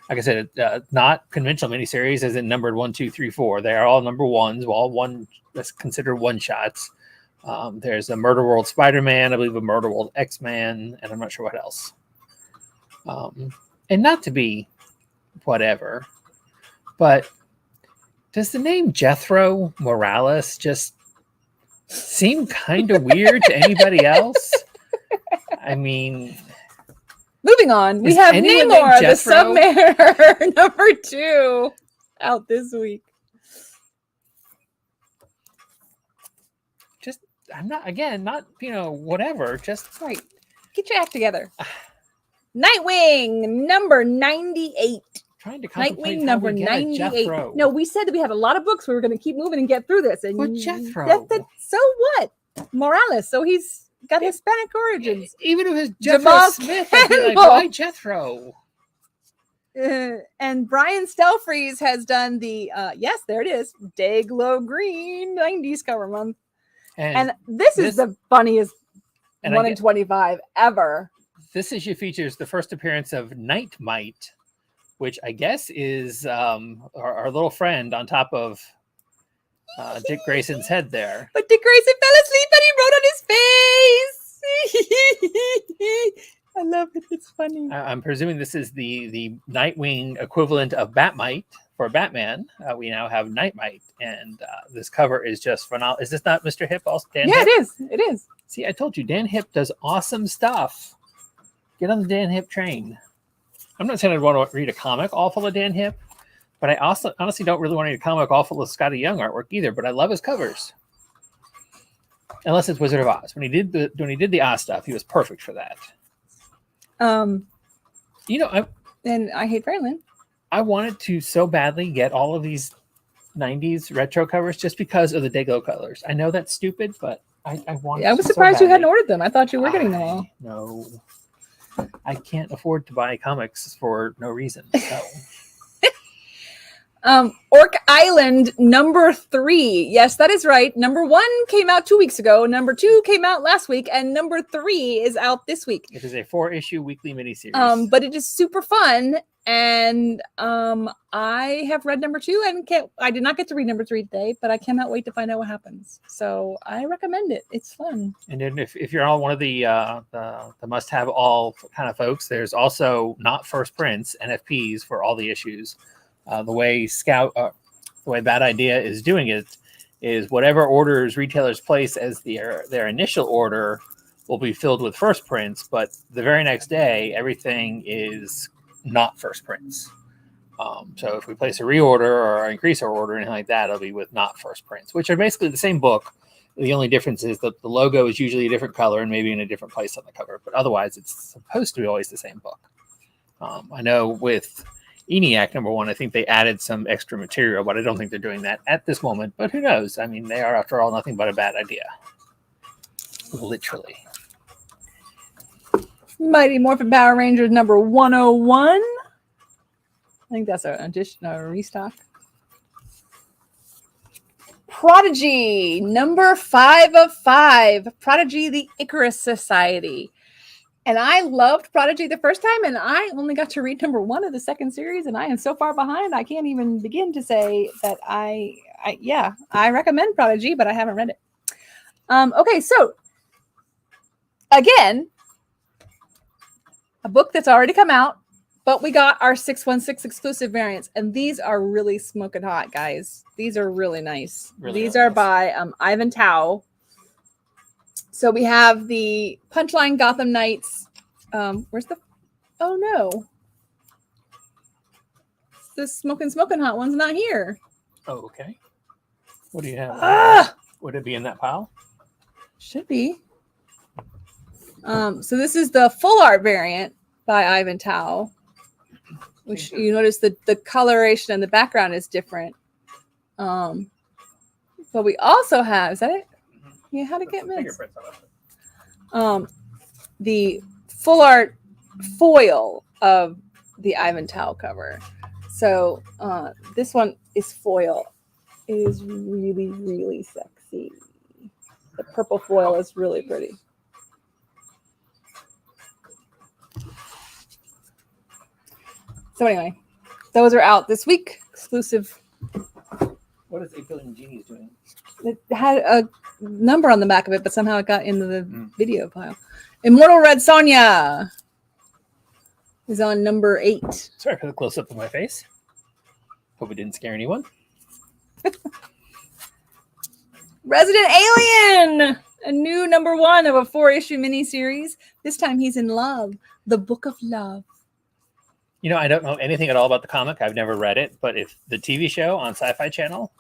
S1: Like I said, not conventional miniseries as in numbered 1, 2, 3, 4. They are all number ones, all one that's considered one-shots. There's a Murder World Spider-Man, I believe a Murder World X-Man, and I'm not sure what else. And not to be whatever, but does the name Jethro Morales just seem kind of weird to anybody else? I mean,
S2: moving on, we have Namor, the Submariner, number 2, out this week.
S1: Just, I'm not, again, not, whatever, just
S2: right. Get your act together. Nightwing, number 98.
S1: Trying to contemplate
S2: Nightwing, number 98. No, we said that we had a lot of books. We were going to keep moving and get through this. And
S1: but Jethro.
S2: So what? Morales. So he's got Hispanic origins.
S1: Even if it's Jethro Smith, I'd be like, why Jethro?
S2: And Brian Stelfreeze has done the, yes, there it is, Dayglow Green 90s cover month. And this is the funniest 1 in 25 ever.
S1: This issue features the first appearance of Nightmite, which I guess is our little friend on top of Dick Grayson's head there.
S2: But Dick Grayson fell asleep and he wrote on his face. I love it. It's funny.
S1: I'm presuming this is the Nightwing equivalent of Batmite for Batman. We now have Nightmite, and this cover is just phenomenal. Is this not Mr. Hip? Also, Dan Hip?
S2: It is. It is.
S1: See, I told you, Dan Hip does awesome stuff. Get on the Dan Hip train. I'm not saying I'd want to read a comic all full of Dan Hip, but I also honestly don't really want to read a comic all full of Scotty Young artwork either, but I love his covers. Unless it's Wizard of Oz. When he did the Oz stuff, he was perfect for that.
S2: And I Hate Fairyland.
S1: I wanted to so badly get all of these 90s retro covers just because of the Dayglow colors. I know that's stupid, but I wanted
S2: I was surprised you hadn't ordered them. I thought you were getting them all.
S1: No. I can't afford to buy comics for no reason. So.
S2: Orc Island number 3. Yes, that is right. Number 1 came out 2 weeks ago. Number 2 came out last week, and number 3 is out this week.
S1: It is a 4-issue weekly miniseries.
S2: But it is super fun, and I have read number 2, and I did not get to read number 3 today, but I cannot wait to find out what happens. So I recommend it. It's fun.
S1: And then if you're on one of the must-have all kind of folks, there's also not first prints NFPs for all the issues. The way Bad Idea is doing it is whatever orders retailers place as their initial order will be filled with first prints, but the very next day, everything is not first prints. So if we place a reorder or increase our order or anything like that, it'll be with not first prints, which are basically the same book. The only difference is that the logo is usually a different color and maybe in a different place on the cover, but otherwise it's supposed to be always the same book. I know with ENIAC #1, I think they added some extra material, but I don't think they're doing that at this moment. But who knows? I mean, they are, after all, nothing but a bad idea. Literally.
S2: Mighty Morphin Power Rangers number 101. I think that's an addition, a restock. Prodigy, number 5 of 5. Prodigy, the Icarus Society. And I loved Prodigy the first time, and I only got to read number 1 of the second series, and I am so far behind, I can't even begin to say that I recommend Prodigy, but I haven't read it. Okay, so, again, a book that's already come out, but we got our 616 exclusive variants, and these are really smoking hot, guys. These are really nice. These are by Ivan Tao. So we have the Punchline Gotham Knights. Where's the... Oh, no. The smoking hot one's not here.
S1: Oh, okay. What do you have? Would it be in that pile?
S2: Should be. So this is the full art variant by Ivan Tao, which you notice the coloration and the background is different. But we also have, is that it? Yeah, how to get missed? The full art foil of the Ivan Tao cover. So this one is foil. It is really, really sexy. The purple foil is really pretty. So anyway, those are out this week. Exclusive.
S1: What is 8 Billion Genies doing?
S2: It had a number on the back of it, but somehow it got into the video pile. Immortal Red Sonja is on number 8.
S1: Sorry for the close-up of my face. Hope it didn't scare anyone.
S2: Resident Alien! A new number 1 of a 4-issue miniseries. This time he's in love. The Book of Love.
S1: You know, I don't know anything at all about the comic. I've never read it, but if the TV show on Sci-Fi Channel,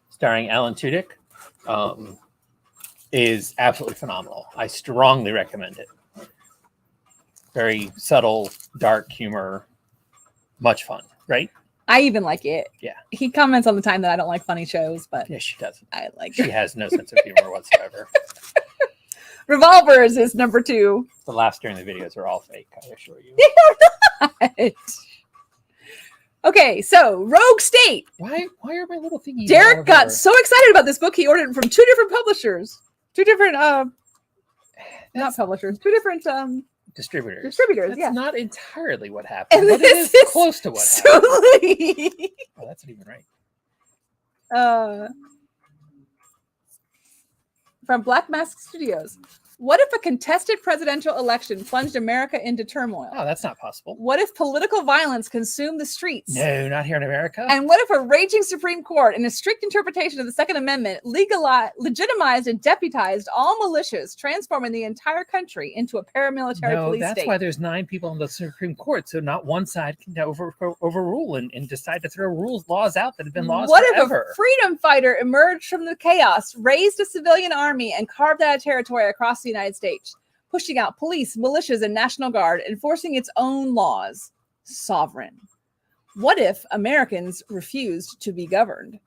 S1: starring Alan Tudyk, is absolutely phenomenal. I strongly recommend it. Very subtle, dark humor, much fun, right?
S2: I even like it.
S1: Yeah.
S2: He comments all the time that I don't like funny shows, but
S1: yeah, she doesn't.
S2: I like
S1: She has no sense of humor whatsoever.
S2: Revolvers is number 2.
S1: The laughs during the videos are all fake, I assure you.
S2: They're not. Okay, so Rogue State.
S1: Why are my little thingies?
S2: Derek got so excited about this book, he ordered it from 2 different publishers. 2 different not publishers, 2 different
S1: distributors.
S2: That's
S1: yeah. Not entirely what happened,
S2: and
S1: but it is close to what happened. Oh, that's not even right.
S2: From Black Mask Studios. What if a contested presidential election plunged America into turmoil?
S1: Oh, that's not possible.
S2: What if political violence consumed the streets?
S1: No, not here in America.
S2: And what if a raging Supreme Court, in a strict interpretation of the Second Amendment, legitimized and deputized all militias, transforming the entire country into a paramilitary police state?
S1: That's why there's 9 people on the Supreme Court, so not one side can overrule and decide to throw laws out that have been laws forever.
S2: If a freedom fighter emerged from the chaos, raised a civilian army, and carved out a territory across the United States, pushing out police, militias, and National Guard, enforcing its own laws? Sovereign. What if Americans refused to be governed?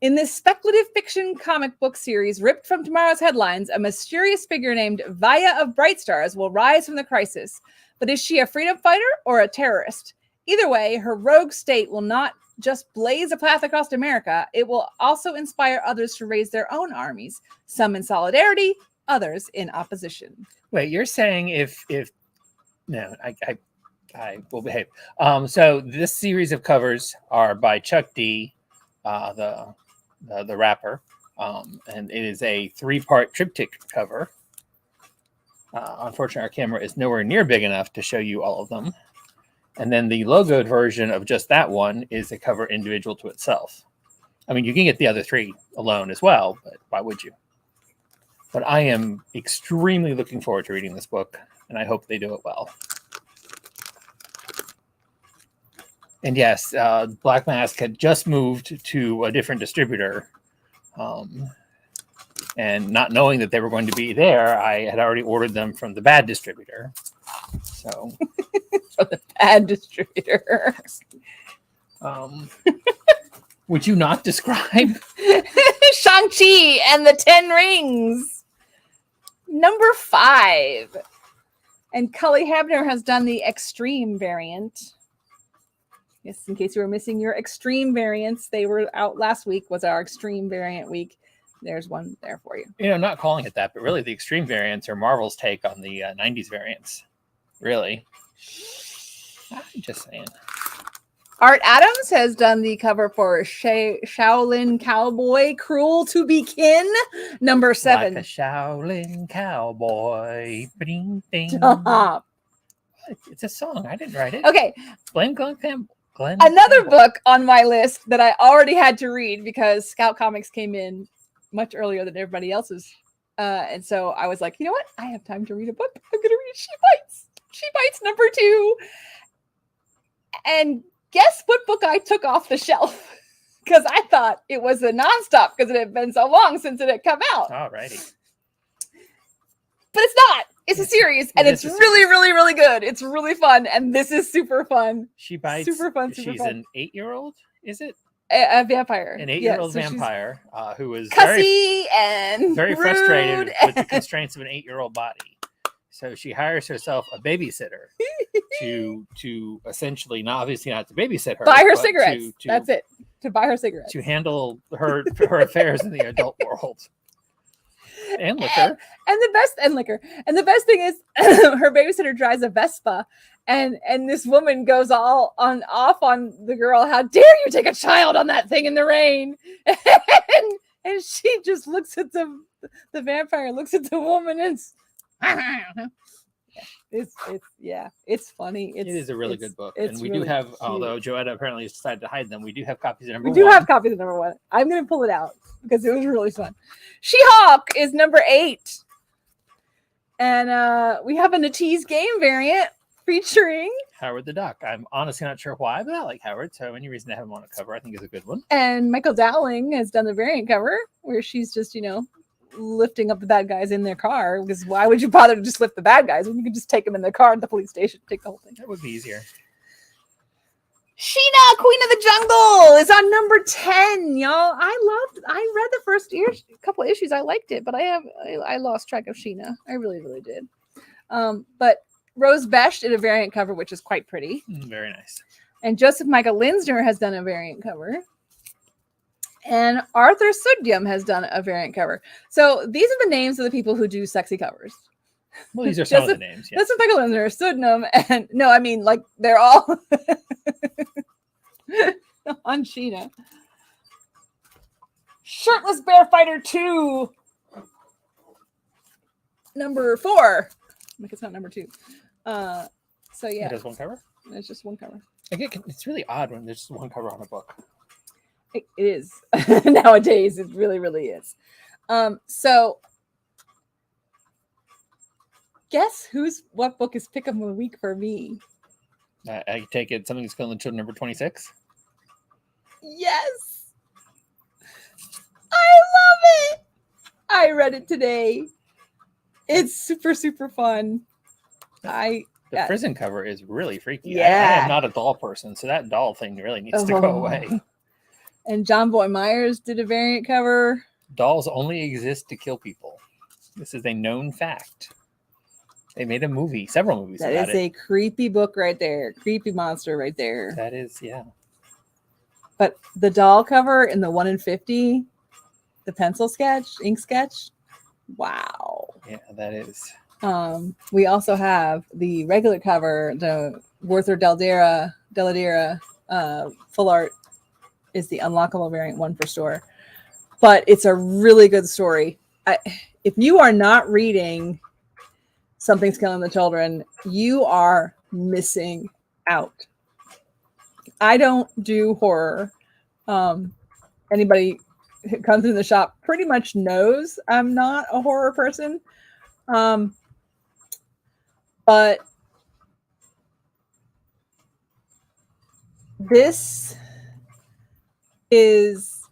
S2: In this speculative fiction comic book series ripped from tomorrow's headlines, a mysterious figure named Vaya of Bright Stars will rise from the crisis. But is she a freedom fighter or a terrorist? Either way, her rogue state will not just blaze a path across America, it will also inspire others to raise their own armies, some in solidarity, others in opposition.
S1: Wait, you're saying if no, I will behave. So this series of covers are by Chuck D, the rapper, and it is a 3-part triptych cover. Unfortunately, our camera is nowhere near big enough to show you all of them. And then the logoed version of just that one is a cover individual to itself. I mean, you can get the other 3 alone as well, but why would you? But I am extremely looking forward to reading this book, and I hope they do it well. And yes, Black Mask had just moved to a different distributor. And not knowing that they were going to be there, I had already ordered them from the bad distributor. So,
S2: From the bad distributor.
S1: Would you not describe
S2: Shang-Chi and the 10 Rings. Number 5. And Cully Hebner has done the extreme variant. Yes, in case you were missing your extreme variants, they were out last week, was our extreme variant week. There's one there for you.
S1: You know, not calling it that, but really the extreme variants are Marvel's take on the 90s variants. Really. I'm just saying.
S2: Art Adams has done the cover for Shaolin Cowboy, Cruel to Be Kin, number 7.
S1: Like a Shaolin cowboy. Bing, bing.
S2: Stop.
S1: It's a song. I didn't write it.
S2: Okay.
S1: Blame Glenn Campbell.
S2: Another book on my list that I already had to read because Scout Comics came in much earlier than everybody else's. And so I was like, you know what? I have time to read a book. I'm going to read She Bites. She Bites number 2. And guess what book I took off the shelf? Because I thought it was a nonstop because it had been so long since it had come out.
S1: Alrighty.
S2: But it's not. It's a series, and it's really, really, really good. It's really fun, and this is super fun.
S1: She Bites.
S2: Super fun.
S1: She's an 8-year-old, is it?
S2: A vampire.
S1: An 8-year-old vampire who is
S2: cussy and
S1: very
S2: rude
S1: frustrated with the constraints of an 8-year-old body. So she hires herself a babysitter to essentially, not obviously not to babysit her,
S2: buy her cigarettes. That's it. To buy her cigarettes.
S1: To handle her affairs in the adult world. And liquor.
S2: And the best thing is her babysitter drives a Vespa and this woman goes off on the girl. How dare you take a child on that thing in the rain? and she just looks at the vampire, looks at the woman and it's funny.
S1: It is a really good book. And we really do have, cute. Although Joetta apparently has decided to hide them, we do have copies of number 1.
S2: We do have copies of number 1. I'm going to pull it out because it was really fun. She-Hulk is number 8. And we have a Natee's Game variant featuring
S1: Howard the Duck. I'm honestly not sure why, but I like Howard. So any reason to have him on a cover, I think is a good one.
S2: And Michael Dowling has done the variant cover where she's just, lifting up the bad guys in their car, because why would you bother to just lift the bad guys when you can just take them in their car at the police station, take the whole thing?
S1: That would be easier.
S2: Sheena, Queen of the Jungle, is on number 10, y'all. I read the first couple of issues. I liked it, but I lost track of Sheena. I really, really did. But Rose Besh did a variant cover, which is quite pretty.
S1: Very nice.
S2: And Joseph Michael Linsner has done a variant cover. And Arthur Sudyum has done a variant cover. So these are the names of the people who do sexy covers.
S1: Well, these are some of the names. Yes.
S2: Joseph Michael Linsner, Sudyum, and no, I mean, like, they're all on Sheena. Shirtless Bear Fighter 2. Number 4. Like, it's not number 2. So yeah.
S1: It has one cover?
S2: It's just one cover.
S1: It's really odd when there's just one cover on a book.
S2: It is. Nowadays, it really, really is. So guess what book is pick of the week for me?
S1: I take it Something's Killing the Children, number 26.
S2: Yes. I love it. I read it today. It's super, super fun.
S1: The prison cover is really freaky.
S2: Yeah.
S1: I am not a doll person, so that doll thing really needs to go away.
S2: And John Boy Myers did a variant cover.
S1: Dolls only exist to kill people. This is a known fact. They made a movie, several movies about it.
S2: That is a creepy book right there. Creepy monster right there.
S1: That is, yeah.
S2: But the doll cover in the 1 in 50, the pencil sketch, ink sketch, wow.
S1: Yeah, that is.
S2: We also have the regular cover, the Werther Dell'Edera full art is the unlockable variant 1 for store. But it's a really good story. If you are not reading Something's Killing the Children, you are missing out. I don't do horror. Anybody who comes in the shop pretty much knows I'm not a horror person. But this is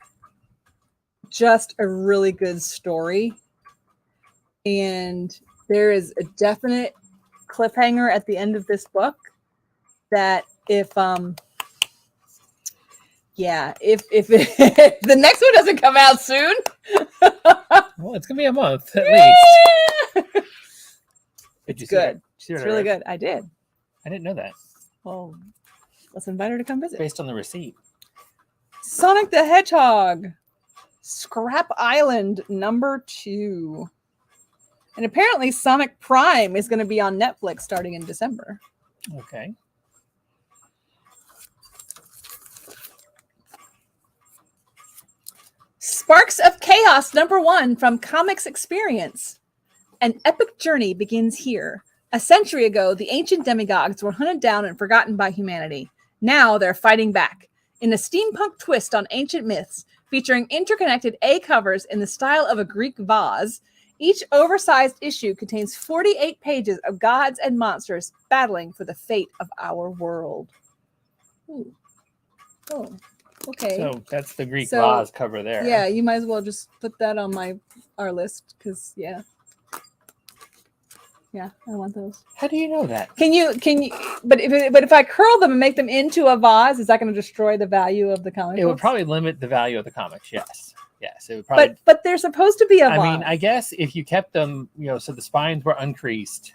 S2: just a really good story. And there is a definite cliffhanger at the end of this book that if the next one doesn't come out soon.
S1: Well, it's gonna be a month at least.
S2: It's good. It's really good. I did.
S1: I didn't know that.
S2: Well, let's invite her to come visit.
S1: Based on the receipt.
S2: Sonic the Hedgehog, Scrap Island #2. And apparently Sonic Prime is going to be on Netflix starting in December.
S1: Okay.
S2: Sparks of Chaos #1 from Comics Experience. An epic journey begins here. A century ago, the ancient demigods were hunted down and forgotten by humanity. Now they're fighting back. In a steampunk twist on ancient myths, featuring interconnected A covers in the style of a Greek vase, each oversized issue contains 48 pages of gods and monsters battling for the fate of our world. Ooh. Oh, okay.
S1: So that's the Greek vase cover there.
S2: Yeah, you might as well just put that on our list because yeah, I want those.
S1: How do you know that?
S2: Can you? But if I curl them and make them into a vase, is that going to destroy the value of the comic?
S1: It would probably limit the value of the comics. Yes, it would probably.
S2: But they're supposed to be a vase.
S1: I mean, I guess if you kept them, so the spines were uncreased,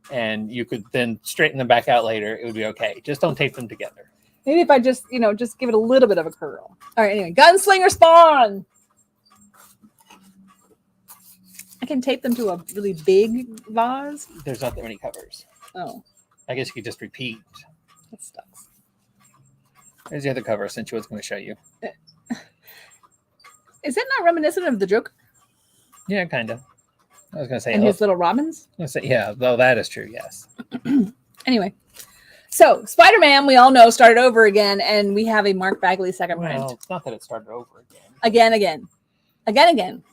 S1: and you could then straighten them back out later, it would be okay. Just don't tape them together.
S2: Maybe if I just give it a little bit of a curl. All right. Anyway, Gunslinger Spawn. I can tape them to a really big vase.
S1: There's not that many covers.
S2: Oh.
S1: I guess you could just repeat.
S2: That sucks.
S1: There's the other cover since I was going to show you.
S2: Is that not reminiscent of the Joker?
S1: Yeah, kind of. I was going to say.
S2: And his little robins?
S1: I was going to say, yeah, though that is true, yes.
S2: Anyway. So, Spider-Man, we all know, started over again, and we have a Mark Bagley second print.
S1: Well, it's not that it started over again.
S2: Again.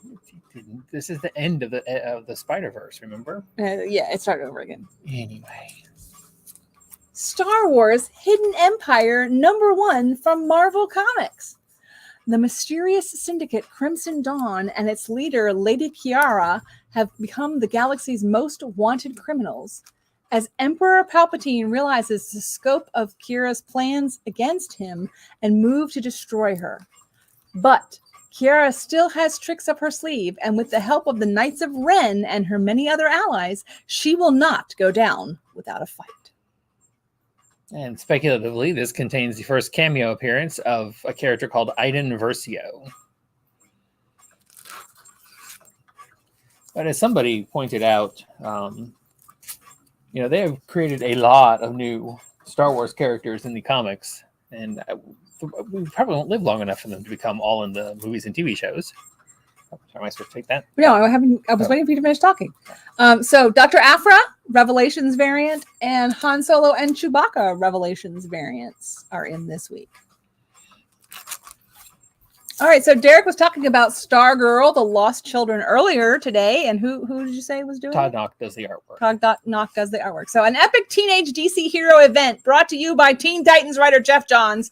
S1: This is the end of the Spider-Verse, remember?
S2: Yeah, it started over again.
S1: Anyway.
S2: Star Wars Hidden Empire #1 from Marvel Comics. The mysterious syndicate Crimson Dawn and its leader, Lady Kiara, have become the galaxy's most wanted criminals. As Emperor Palpatine realizes the scope of Kiara's plans against him and move to destroy her. But Kiara still has tricks up her sleeve, and with the help of the Knights of Ren and her many other allies, she will not go down without a fight.
S1: And speculatively, this contains the first cameo appearance of a character called Iden Versio. But as somebody pointed out, they have created a lot of new Star Wars characters in the comics, and we probably won't live long enough for them to become all in the movies and TV shows. Am I supposed to take that?
S2: No, I was waiting for you to finish talking. So Dr. Aphra, Revelations variant, and Han Solo and Chewbacca Revelations variants are in this week. All right, so Derek was talking about Stargirl, The Lost Children earlier today, and who did you say was doing
S1: Todd
S2: it?
S1: Knock does the artwork.
S2: Todd Knock does the artwork. So an epic teenage DC hero event brought to you by Teen Titans writer Jeff Johns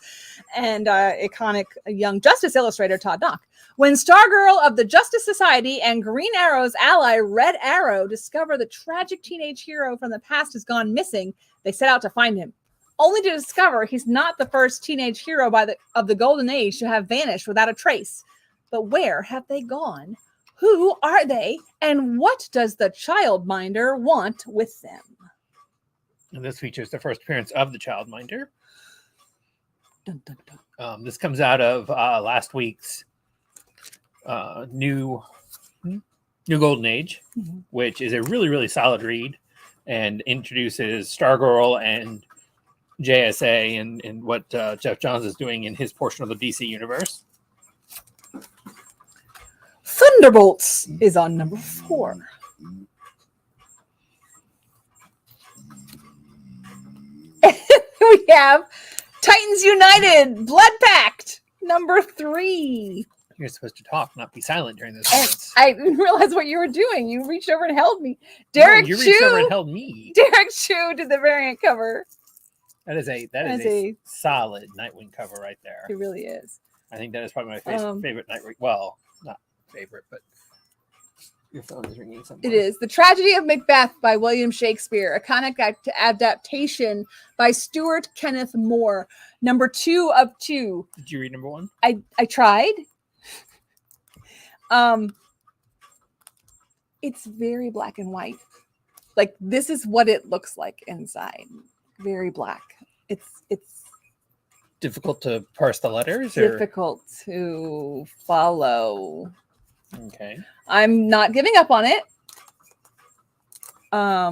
S2: and iconic Young Justice illustrator Todd Knock. When Stargirl of the Justice Society and Green Arrow's ally Red Arrow discover the tragic teenage hero from the past has gone missing, they set out to find him, only to discover he's not the first teenage hero of the Golden Age to have vanished without a trace. But where have they gone? Who are they? And what does the Childminder want with them?
S1: And this features the first appearance of the Childminder.
S2: Dun, dun, dun.
S1: This comes out of last week's new Golden Age, which is a really, really solid read and introduces Stargirl and JSA and what Jeff Johns is doing in his portion of the DC universe.
S2: Thunderbolts is on #4. We have Titans United Blood Pact #3.
S1: You're supposed to talk, not be silent during those
S2: And
S1: moments.
S2: I didn't realize what you were doing. You reached over and held me.
S1: No,
S2: Derek
S1: you reached over and
S2: Chu.
S1: held me.
S2: Derek Chu did the variant cover.
S1: That is a solid Nightwing cover right there.
S2: It really is.
S1: I think that is probably my favorite Nightwing. Well, not favorite, but your phone is ringing somewhere.
S2: It is. The Tragedy of Macbeth by William Shakespeare, a comic adaptation by Stuart Kenneth Moore. Number 2 of 2.
S1: Did you read number 1?
S2: I tried. It's very black and white. Like, this is what it looks like inside. Very black. It's
S1: Difficult to parse the letters?
S2: difficult to follow.
S1: Okay.
S2: I'm not giving up on it.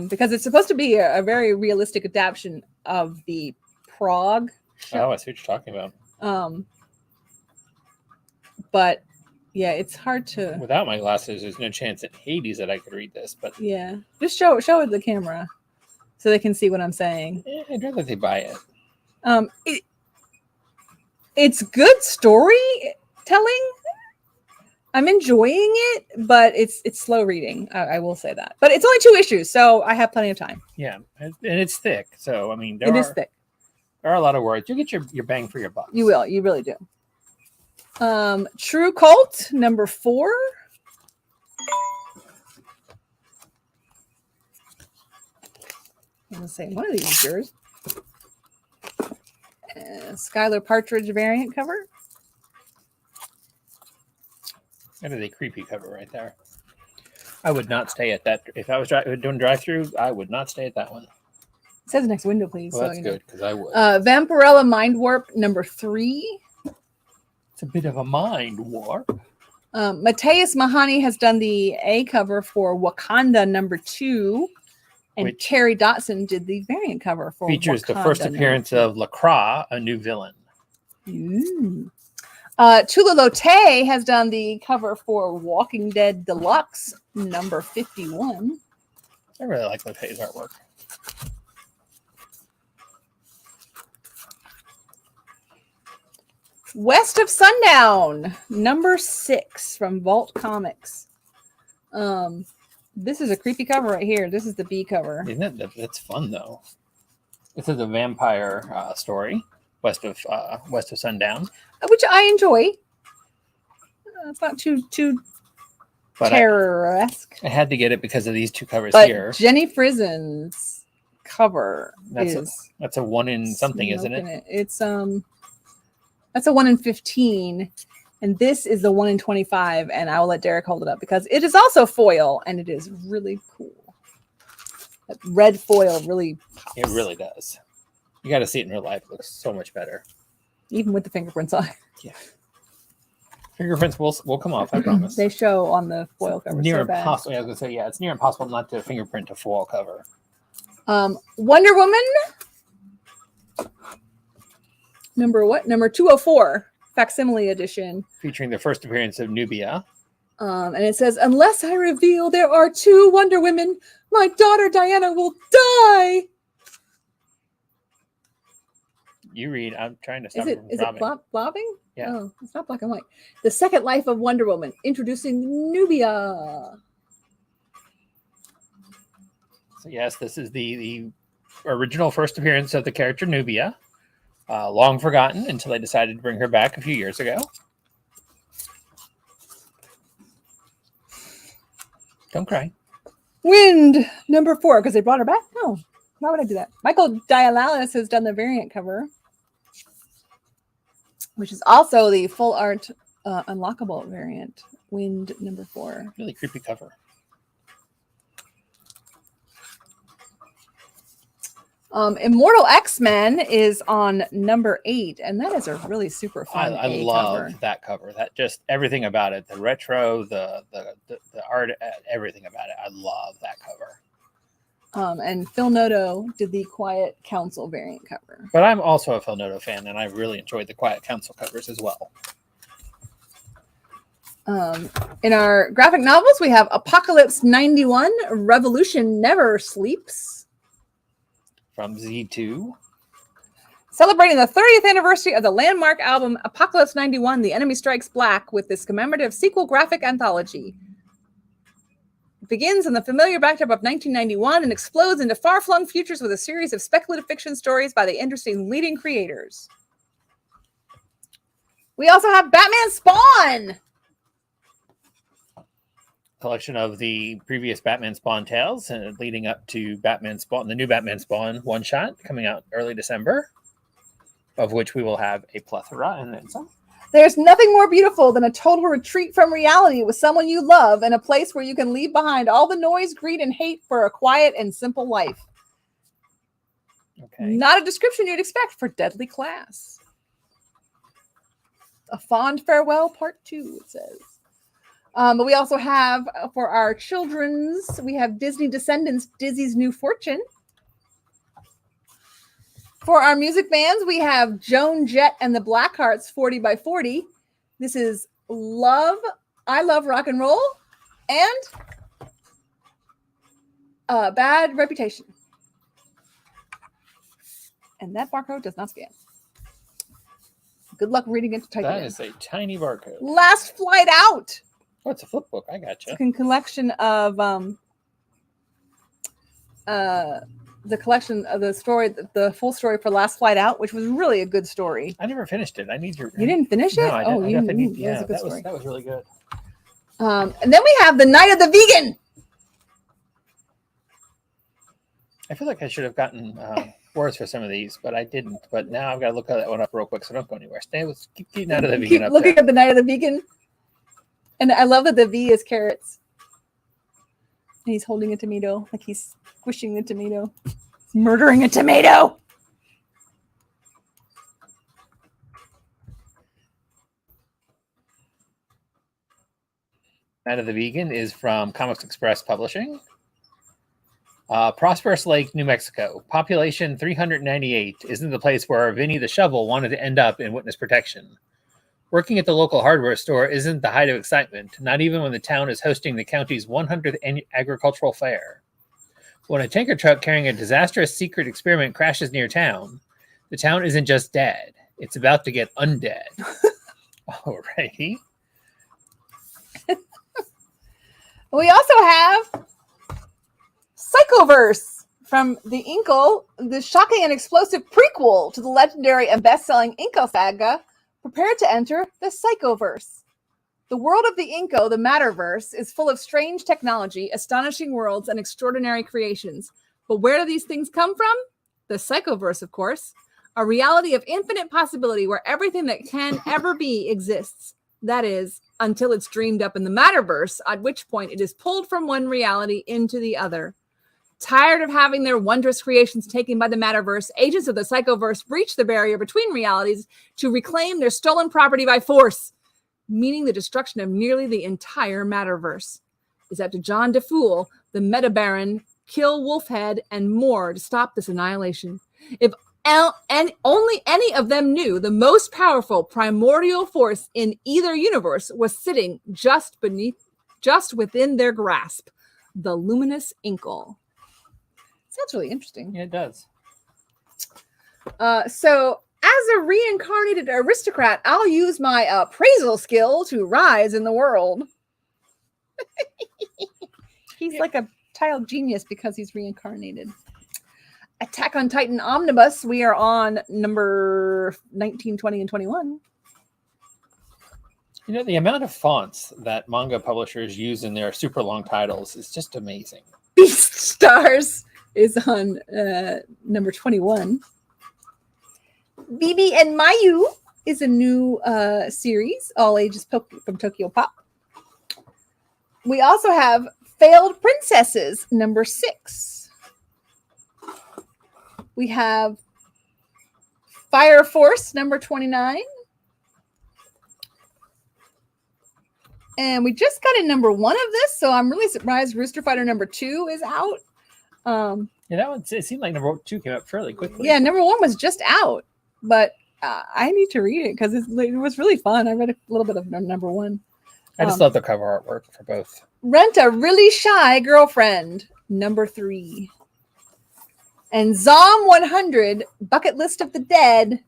S2: Because it's supposed to be a very realistic adaptation of the Prague show.
S1: Oh, I see what you're talking about.
S2: But yeah, it's hard to.
S1: Without my glasses, there's no chance in Hades that I could read this. But
S2: Yeah, just show it the camera so they can see what I'm saying.
S1: I'd rather they buy it.
S2: It's good storytelling. I'm enjoying it, but it's slow reading. I will say that. But it's only 2 issues, so I have plenty of time.
S1: Yeah, and it's thick. So I mean,
S2: It is thick.
S1: There are a lot of words. You get your bang for your buck.
S2: You will. You really do. True Cult, number 4. I'm gonna say one of these is yours. Skylar Partridge variant cover.
S1: That is a creepy cover right there. I would not stay at that. If I was doing drive-through, I would not stay at that one.
S2: It says next window, please.
S1: Well,
S2: so
S1: that's
S2: you know.
S1: good because I would.
S2: Vampirella Mind Warp, number 3.
S1: It's a bit of a mind warp.
S2: Mateus Mahani has done the A cover for Wakanda number 2, and
S1: Which
S2: Terry Dotson did the variant cover for
S1: features the
S2: Wakanda
S1: first
S2: number
S1: appearance
S2: 2.
S1: of Lacroix, a new villain.
S2: Tula Lote has done the cover for Walking Dead Deluxe number 51.
S1: I really like Lotte's artwork.
S2: West of Sundown number 6 from Vault Comics. This is a creepy cover right here. This is the B cover.
S1: Isn't it? That's fun though. This is a vampire story, West of Sundown,
S2: Which I enjoy. It's not too
S1: but
S2: terror-esque.
S1: I had to get it because of these 2 covers
S2: But
S1: here.
S2: Jenny Frisen's cover
S1: That's a 1 in something, isn't it?
S2: It's that's a 1 in 15, and this is the 1 in 25. And I will let Derek hold it up because it is also foil, and it is really cool. That red foil really pops.
S1: It really does. You got to see it in real life. It looks so much better.
S2: Even with the fingerprints on.
S1: Yeah. Fingerprints will come off, I promise.
S2: They show on the foil cover.
S1: Near
S2: so bad.
S1: impossible. Yeah, I was gonna say, yeah, it's near impossible not to fingerprint a foil cover.
S2: Wonder Woman. Number 204, facsimile edition.
S1: Featuring the first appearance of Nubia.
S2: And it says, unless I reveal there are 2 Wonder Women, my daughter Diana will die.
S1: You read. I'm trying to stop
S2: Is it blobbing?
S1: Yeah.
S2: Oh, it's not black and white. The Second Life of Wonder Woman, introducing Nubia.
S1: So yes, this is the original first appearance of the character Nubia. Long forgotten until they decided to bring her back a few years ago. Don't cry.
S2: Wind, number 4, because they brought her back? No, why would I do that? Michael Dialalis has done the variant cover, which is also the full art unlockable variant. Wind, number 4.
S1: Really creepy cover.
S2: Immortal X-Men is on number 8, and that is a really super fun
S1: I
S2: A
S1: love
S2: cover.
S1: that cover. That just everything about it, the retro, the art, everything about it. I love that cover.
S2: And Phil Noto did the Quiet Council variant cover.
S1: But I'm also a Phil Noto fan, and I really enjoyed the Quiet Council covers as well.
S2: In our graphic novels, we have Apocalypse 91, Revolution Never Sleeps.
S1: From Z2.
S2: Celebrating the 30th anniversary of the landmark album Apocalypse 91, The Enemy Strikes Back, with this commemorative sequel graphic anthology. It begins on the familiar backdrop of 1991 and explodes into far-flung futures with a series of speculative fiction stories by the industry's leading creators. We also have Batman Spawn!
S1: Collection of the previous Batman Spawn tales leading up to Batman Spawn, the new Batman Spawn one-shot coming out early December, of which we will have a plethora and then some.
S2: There's nothing more beautiful than a total retreat from reality with someone you love and a place where you can leave behind all the noise, greed, and hate for a quiet and simple life.
S1: Okay.
S2: Not a description you'd expect for Deadly Class. A Fond Farewell Part 2, it says. But we also have, for our children's, we have Disney Descendants, Dizzy's New Fortune. For our music fans, we have Joan Jett and the Blackhearts 40 by 40. This is I Love Rock and Roll, and Bad Reputation. And that barcode does not scan. Good luck reading it to type
S1: That
S2: it in.
S1: is a tiny barcode.
S2: Last Flight Out.
S1: Oh, it's a flip book. I gotcha.
S2: It's a collection of the collection of the story, the full story for Last Flight Out, which was really a good story.
S1: I never finished it. I need your.
S2: You didn't finish it?
S1: No, I didn't.
S2: Oh,
S1: I
S2: you
S1: definitely
S2: need. Yeah, that
S1: was really good.
S2: And then we have The Night of the Vegan.
S1: I feel like I should have gotten words for some of these, but I didn't. But now I've got to look that one up real quick, so don't go anywhere. Keep Night of the Vegan
S2: Keep
S1: up
S2: looking
S1: there.
S2: at The Night of the Vegan. And I love that the V is carrots. And he's holding a tomato, like he's squishing the tomato. He's murdering a tomato.
S1: Night of the Vegan is from Comics Express Publishing. Prosperous Lake, New Mexico. Population 398 isn't the place where Vinny the Shovel wanted to end up in witness protection. Working at the local hardware store isn't the height of excitement, not even when the town is hosting the county's 100th agricultural fair. When a tanker truck carrying a disastrous secret experiment crashes near town, the town isn't just dead, it's about to get undead. Alrighty.
S2: We also have Psychoverse from the Inkle, the shocking and explosive prequel to the legendary and best-selling Inkle saga. Prepare to enter the Psychoverse. The world of the Inko, the Matterverse, is full of strange technology, astonishing worlds, and extraordinary creations. But where do these things come from? The Psychoverse, of course. A reality of infinite possibility where everything that can ever be exists. That is, until it's dreamed up in the Matterverse, at which point it is pulled from one reality into the other. Tired of having their wondrous creations taken by the Matterverse, agents of the Psychoverse breach the barrier between realities to reclaim their stolen property by force, meaning the destruction of nearly the entire Matterverse. It's up to John DeFool, the Meta Baron, kill Wolfhead, and more to stop this annihilation. If only any of them knew the most powerful primordial force in either universe was sitting just within their grasp, the luminous Inkle. Sounds really interesting.
S1: Yeah, it does.
S2: So, as a reincarnated aristocrat, I'll use my appraisal skill to rise in the world. He's like a child genius because he's reincarnated. Attack on Titan Omnibus. We are on number 19, 20, and 21.
S1: You know, the amount of fonts that manga publishers use in their super long titles is just amazing.
S2: Beast Stars is on number 21. Bibi and Mayu is a new series, all ages from Tokyo Pop. We also have Failed Princesses, number 6. We have Fire Force, number 29. And we just got a number 1 of this, so I'm really surprised Rooster Fighter number 2 is out.
S1: Yeah, that one, it seemed like number 2 came up fairly quickly.
S2: Yeah, number 1 was just out, but I need to read it because it was really fun. I read a little bit of number 1.
S1: I just love the cover artwork for both.
S2: Rent a Really Shy Girlfriend, number 3. And Zom 100, Bucket List of the Dead,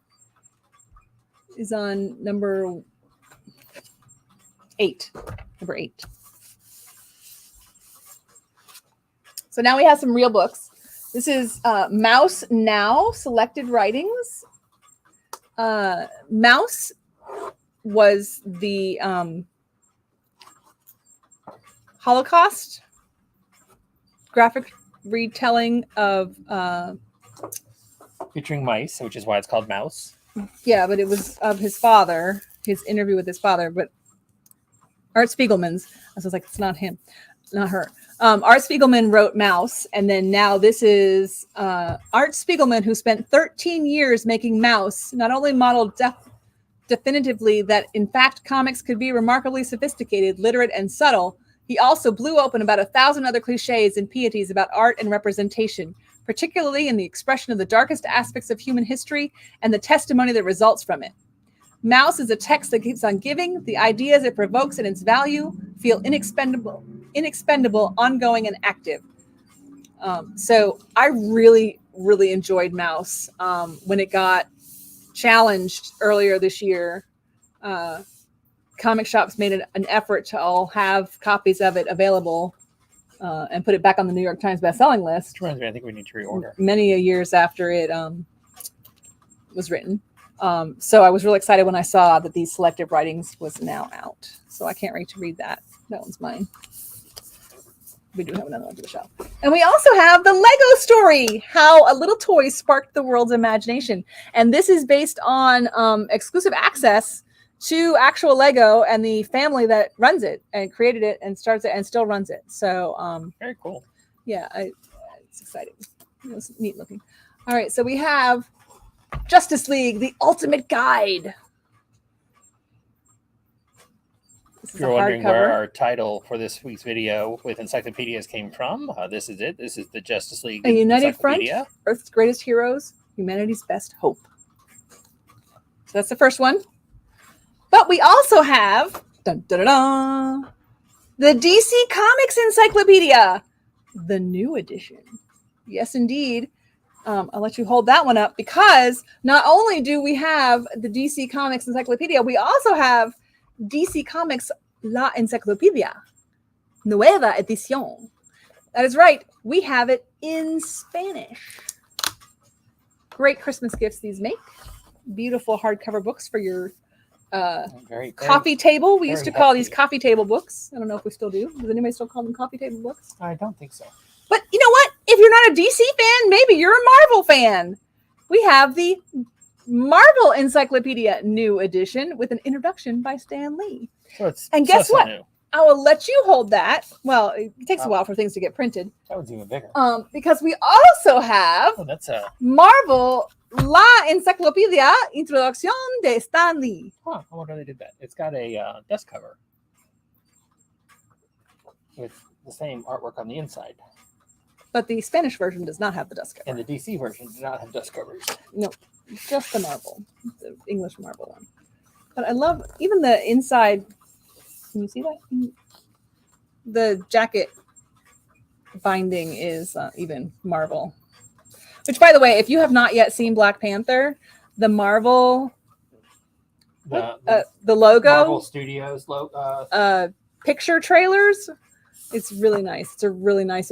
S2: is on number 8. Number 8. So now we have some real books. This is Mouse Now, Selected Writings. Mouse was the Holocaust graphic retelling of
S1: Featuring mice, which is why it's called Mouse.
S2: yeah, but it was of his father, his interview with his father, but Art Spiegelman's. I was like, it's not him, not her. Art Spiegelman wrote Mouse, and then now this is Art Spiegelman, who spent 13 years making Mouse, not only modeled definitively that in fact comics could be remarkably sophisticated, literate, and subtle. He also blew open about 1,000 other cliches and pieties about art and representation, particularly in the expression of the darkest aspects of human history and the testimony that results from it. Mouse is a text that keeps on giving. The ideas it provokes and its value feel inexpendable, ongoing, and active. So I really, really enjoyed Mouse. When it got challenged earlier this year, comic shops made an effort to all have copies of it available and put it back on the New York Times bestselling list.
S1: I think we need to reorder.
S2: Many years after it was written. So I was really excited when I saw that these selective writings was now out. So I can't wait to read that. That one's mine. We do have another one to the shelf. And we also have the Lego story, How a Little Toy Sparked the World's Imagination. And this is based on exclusive access to actual Lego and the family that runs it and created it and starts it and still runs it. So
S1: very cool.
S2: Yeah, it's exciting. It's neat looking. All right, so we have Justice League, The Ultimate Guide.
S1: If you're wondering where our title for this week's video with Encyclopedias came from, this is it. This is the Justice League.
S2: A united front, Earth's greatest heroes, humanity's best hope. So that's the first one. But we also have dun, dun, dun, dun, the DC Comics Encyclopedia, the new edition. Yes, indeed. I'll let you hold that one up because not only do we have the DC Comics Encyclopedia, we also have DC Comics La Enciclopedia, Nueva Edición. That is right. We have it in Spanish. Great Christmas gifts these make. Beautiful hardcover books for your coffee table. We used to call these coffee table books. I don't know if we still do. Does anybody still call them coffee table books?
S1: I don't think so.
S2: But you know what? If you're not a DC fan, maybe you're a Marvel fan. We have the Marvel Encyclopedia New Edition with an introduction by Stan Lee. And guess what?
S1: New.
S2: I will let you hold that. Well, it takes a while for things to get printed.
S1: That one's even bigger.
S2: Because we also have
S1: that's a
S2: Marvel La Enciclopedia Introducción de Stan Lee.
S1: I wonder how they did that. It's got a dust cover with the same artwork on the inside.
S2: But the Spanish version does not have the dust cover.
S1: And the DC version does not have dust covers.
S2: No, just the Marvel, the English Marvel one. But I love even the inside. Can you see that? The jacket binding is even Marvel. Which, by the way, if you have not yet seen Black Panther, the Marvel, the logo,
S1: Marvel Studios logo,
S2: picture trailers, it's really nice. It's a really nice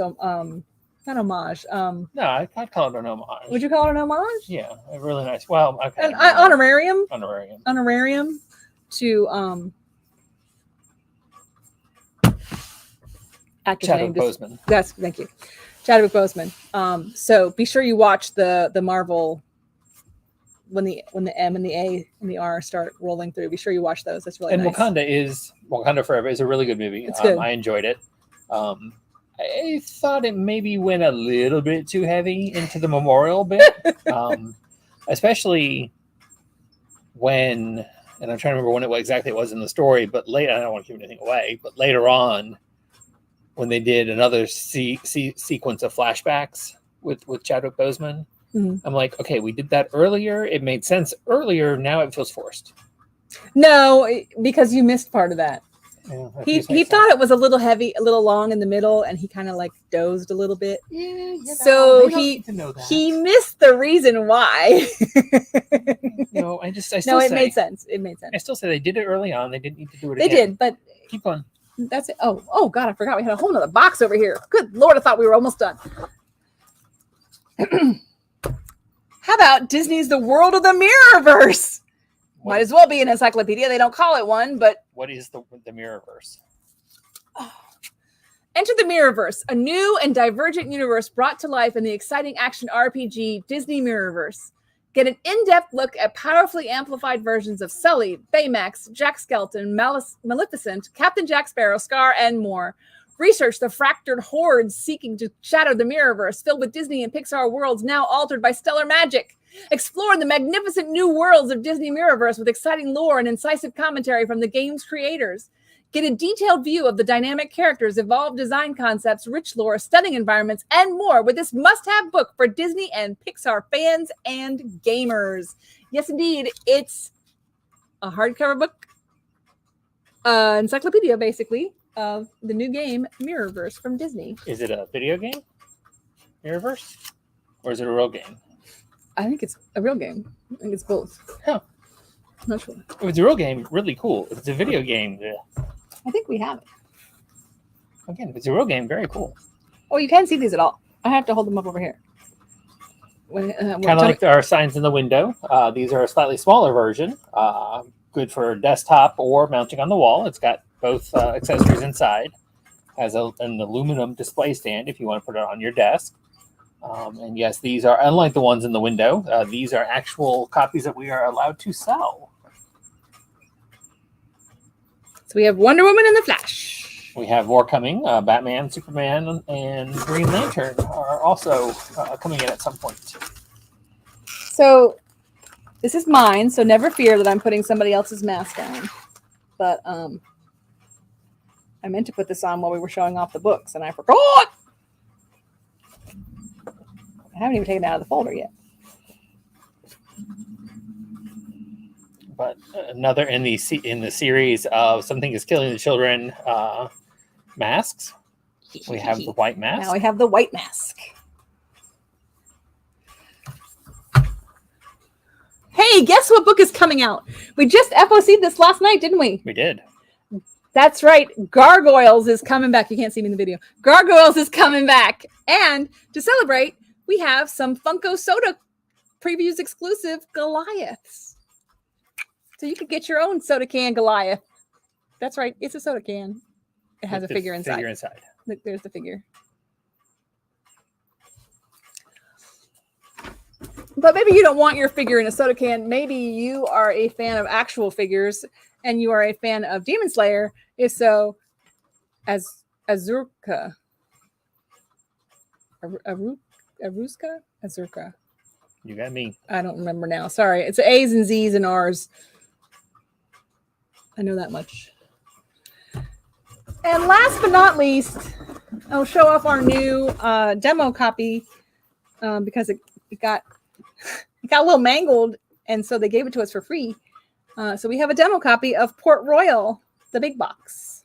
S2: not homage.
S1: No, I'd call it an homage.
S2: Would you call it an homage?
S1: Yeah, a really nice. Well, okay.
S2: An honorarium.
S1: Honorarium
S2: to
S1: Chadwick Boseman.
S2: Thank you, Chadwick Boseman. So be sure you watch the Marvel when the M and the A and the R start rolling through. Be sure you watch those. That's really nice.
S1: And Wakanda Forever is a really good movie.
S2: It's good.
S1: I enjoyed it. I thought it maybe went a little bit too heavy into the memorial bit, especially when, and I'm trying to remember when exactly it was in the story, but later, I don't want to give anything away, but later on, when they did another sequence of flashbacks with Chadwick Boseman, I'm like, okay, we did that earlier. It made sense earlier. Now it feels forced.
S2: No, because you missed part of that.
S1: Yeah, that
S2: He
S1: just makes
S2: thought
S1: sense.
S2: it was a little heavy, a little long in the middle, and he kind of like dozed a little bit.
S1: Yeah,
S2: So
S1: they don't
S2: he
S1: need to know that.
S2: he missed the reason why.
S1: I still
S2: No, it
S1: say,
S2: made sense. It made
S1: I
S2: sense.
S1: still say they did it early on. They didn't need to do it
S2: They
S1: again.
S2: did, but
S1: Keep going.
S2: that's it. Oh God, I forgot we had a whole nother box over here. Good Lord, I thought we were almost done. How about Disney's The World of the Mirrorverse? Might as well be an encyclopedia. They don't call it one, but
S1: What is the Mirrorverse?
S2: Enter the Mirrorverse, a new and divergent universe brought to life in the exciting action RPG Disney Mirrorverse. Get an in-depth look at powerfully amplified versions of Sully, Baymax, Jack Skellton, Maleficent, Captain Jack Sparrow, Scar, and more. Research the fractured hordes seeking to shatter the Mirrorverse, filled with Disney and Pixar worlds now altered by stellar magic. Explore the magnificent new worlds of Disney Mirrorverse with exciting lore and incisive commentary from the game's creators. Get a detailed view of the dynamic characters, evolved design concepts, rich lore, stunning environments, and more with this must-have book for Disney and Pixar fans and gamers. Yes, indeed, it's a hardcover book, encyclopedia, basically, of the new game Mirrorverse from Disney.
S1: Is it a video game? Mirrorverse? Or is it a real game?
S2: I think it's a real game. I think it's both.
S1: Huh.
S2: I'm not sure.
S1: If it's a real game, really cool. If it's a video game,
S2: I think we have it.
S1: again, if it's a real game, very cool.
S2: Oh, you can't see these at all. I have to hold them up over here.
S1: Kind of like our signs in the window. These are a slightly smaller version. Good for desktop or mounting on the wall. It's got both accessories inside. Has an aluminum display stand if you want to put it on your desk. And yes, these are, unlike the ones in the window, these are actual copies that we are allowed to sell.
S2: So we have Wonder Woman and the Flash.
S1: We have more coming. Batman, Superman, and Green Lantern are also coming in at some point.
S2: So this is mine, so never fear that I'm putting somebody else's mask on. But I meant to put this on while we were showing off the books, and I forgot. I haven't even taken it out of the folder yet.
S1: But another in the series of Something is Killing the Children masks. We have the white mask.
S2: Now we have the white mask. Hey, guess what book is coming out? We just FOC'd this last night, didn't we?
S1: We did.
S2: That's right. Gargoyles is coming back. You can't see me in the video. Gargoyles is coming back. And to celebrate, we have some Funko Soda Previews exclusive Goliaths. So you could get your own soda can Goliath. That's right. It's a soda can. It has a figure inside. Look, there's the figure. But maybe you don't want your figure in a soda can. Maybe you are a fan of actual figures and you are a fan of Demon Slayer. If so, Azurka. Azurka.
S1: You got me.
S2: I don't remember now. Sorry. It's A's and Z's and R's. I know that much. And last but not least, I'll show off our new demo copy because it got a little mangled, and so they gave it to us for free. So we have a demo copy of Port Royal, the big box.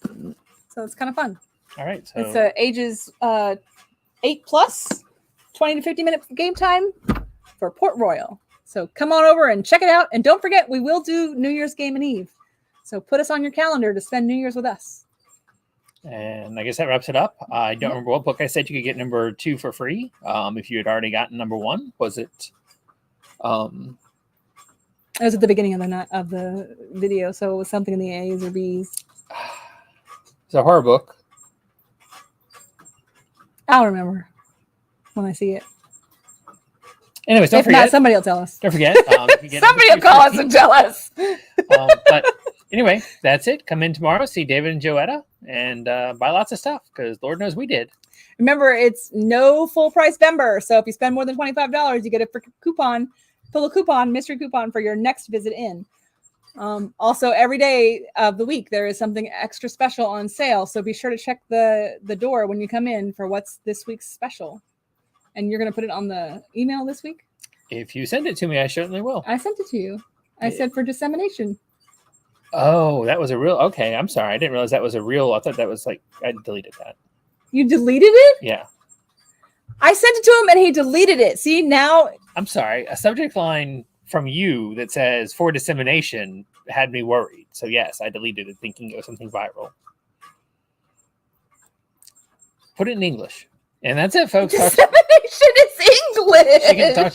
S2: So it's kind of fun.
S1: All right. So
S2: It's ages 8+, 20 to 50 minute game time for Port Royal. So come on over and check it out. And don't forget, we will do New Year's Game and Eve. So put us on your calendar to spend New Year's with us.
S1: And I guess that wraps it up. I don't remember what book I said you could get number 2 for free. If you had already gotten number 1, was it?
S2: It was at the beginning of the video, so it was something in the A's or B's.
S1: It's a horror book.
S2: I'll remember when I see it.
S1: Anyways, don't
S2: If
S1: forget.
S2: not, somebody will tell us.
S1: Don't forget. You get
S2: Somebody will
S1: number 2
S2: call
S1: for
S2: us
S1: free.
S2: and tell us.
S1: But anyway, that's it. Come in tomorrow, see David and Joetta, and buy lots of stuff because Lord knows we did.
S2: Remember, it's no full price Vember. So if you spend more than $25, you get a coupon, mystery coupon for your next visit in. Also, every day of the week, there is something extra special on sale. So be sure to check the door when you come in for what's this week's special. And you're going to put it on the email this week?
S1: If you send it to me, I certainly will.
S2: I sent it to you. I said for dissemination.
S1: Oh, that was a real. Okay, I'm sorry. I didn't realize that was a real. I thought that was like I deleted that.
S2: You deleted it?
S1: Yeah.
S2: I sent it to him and he deleted it. See, now
S1: I'm sorry. A subject line from you that says "for dissemination" had me worried. So yes, I deleted it, thinking it was something viral. Put it in English, and that's it, folks.
S2: dissemination is English.
S1: She can talk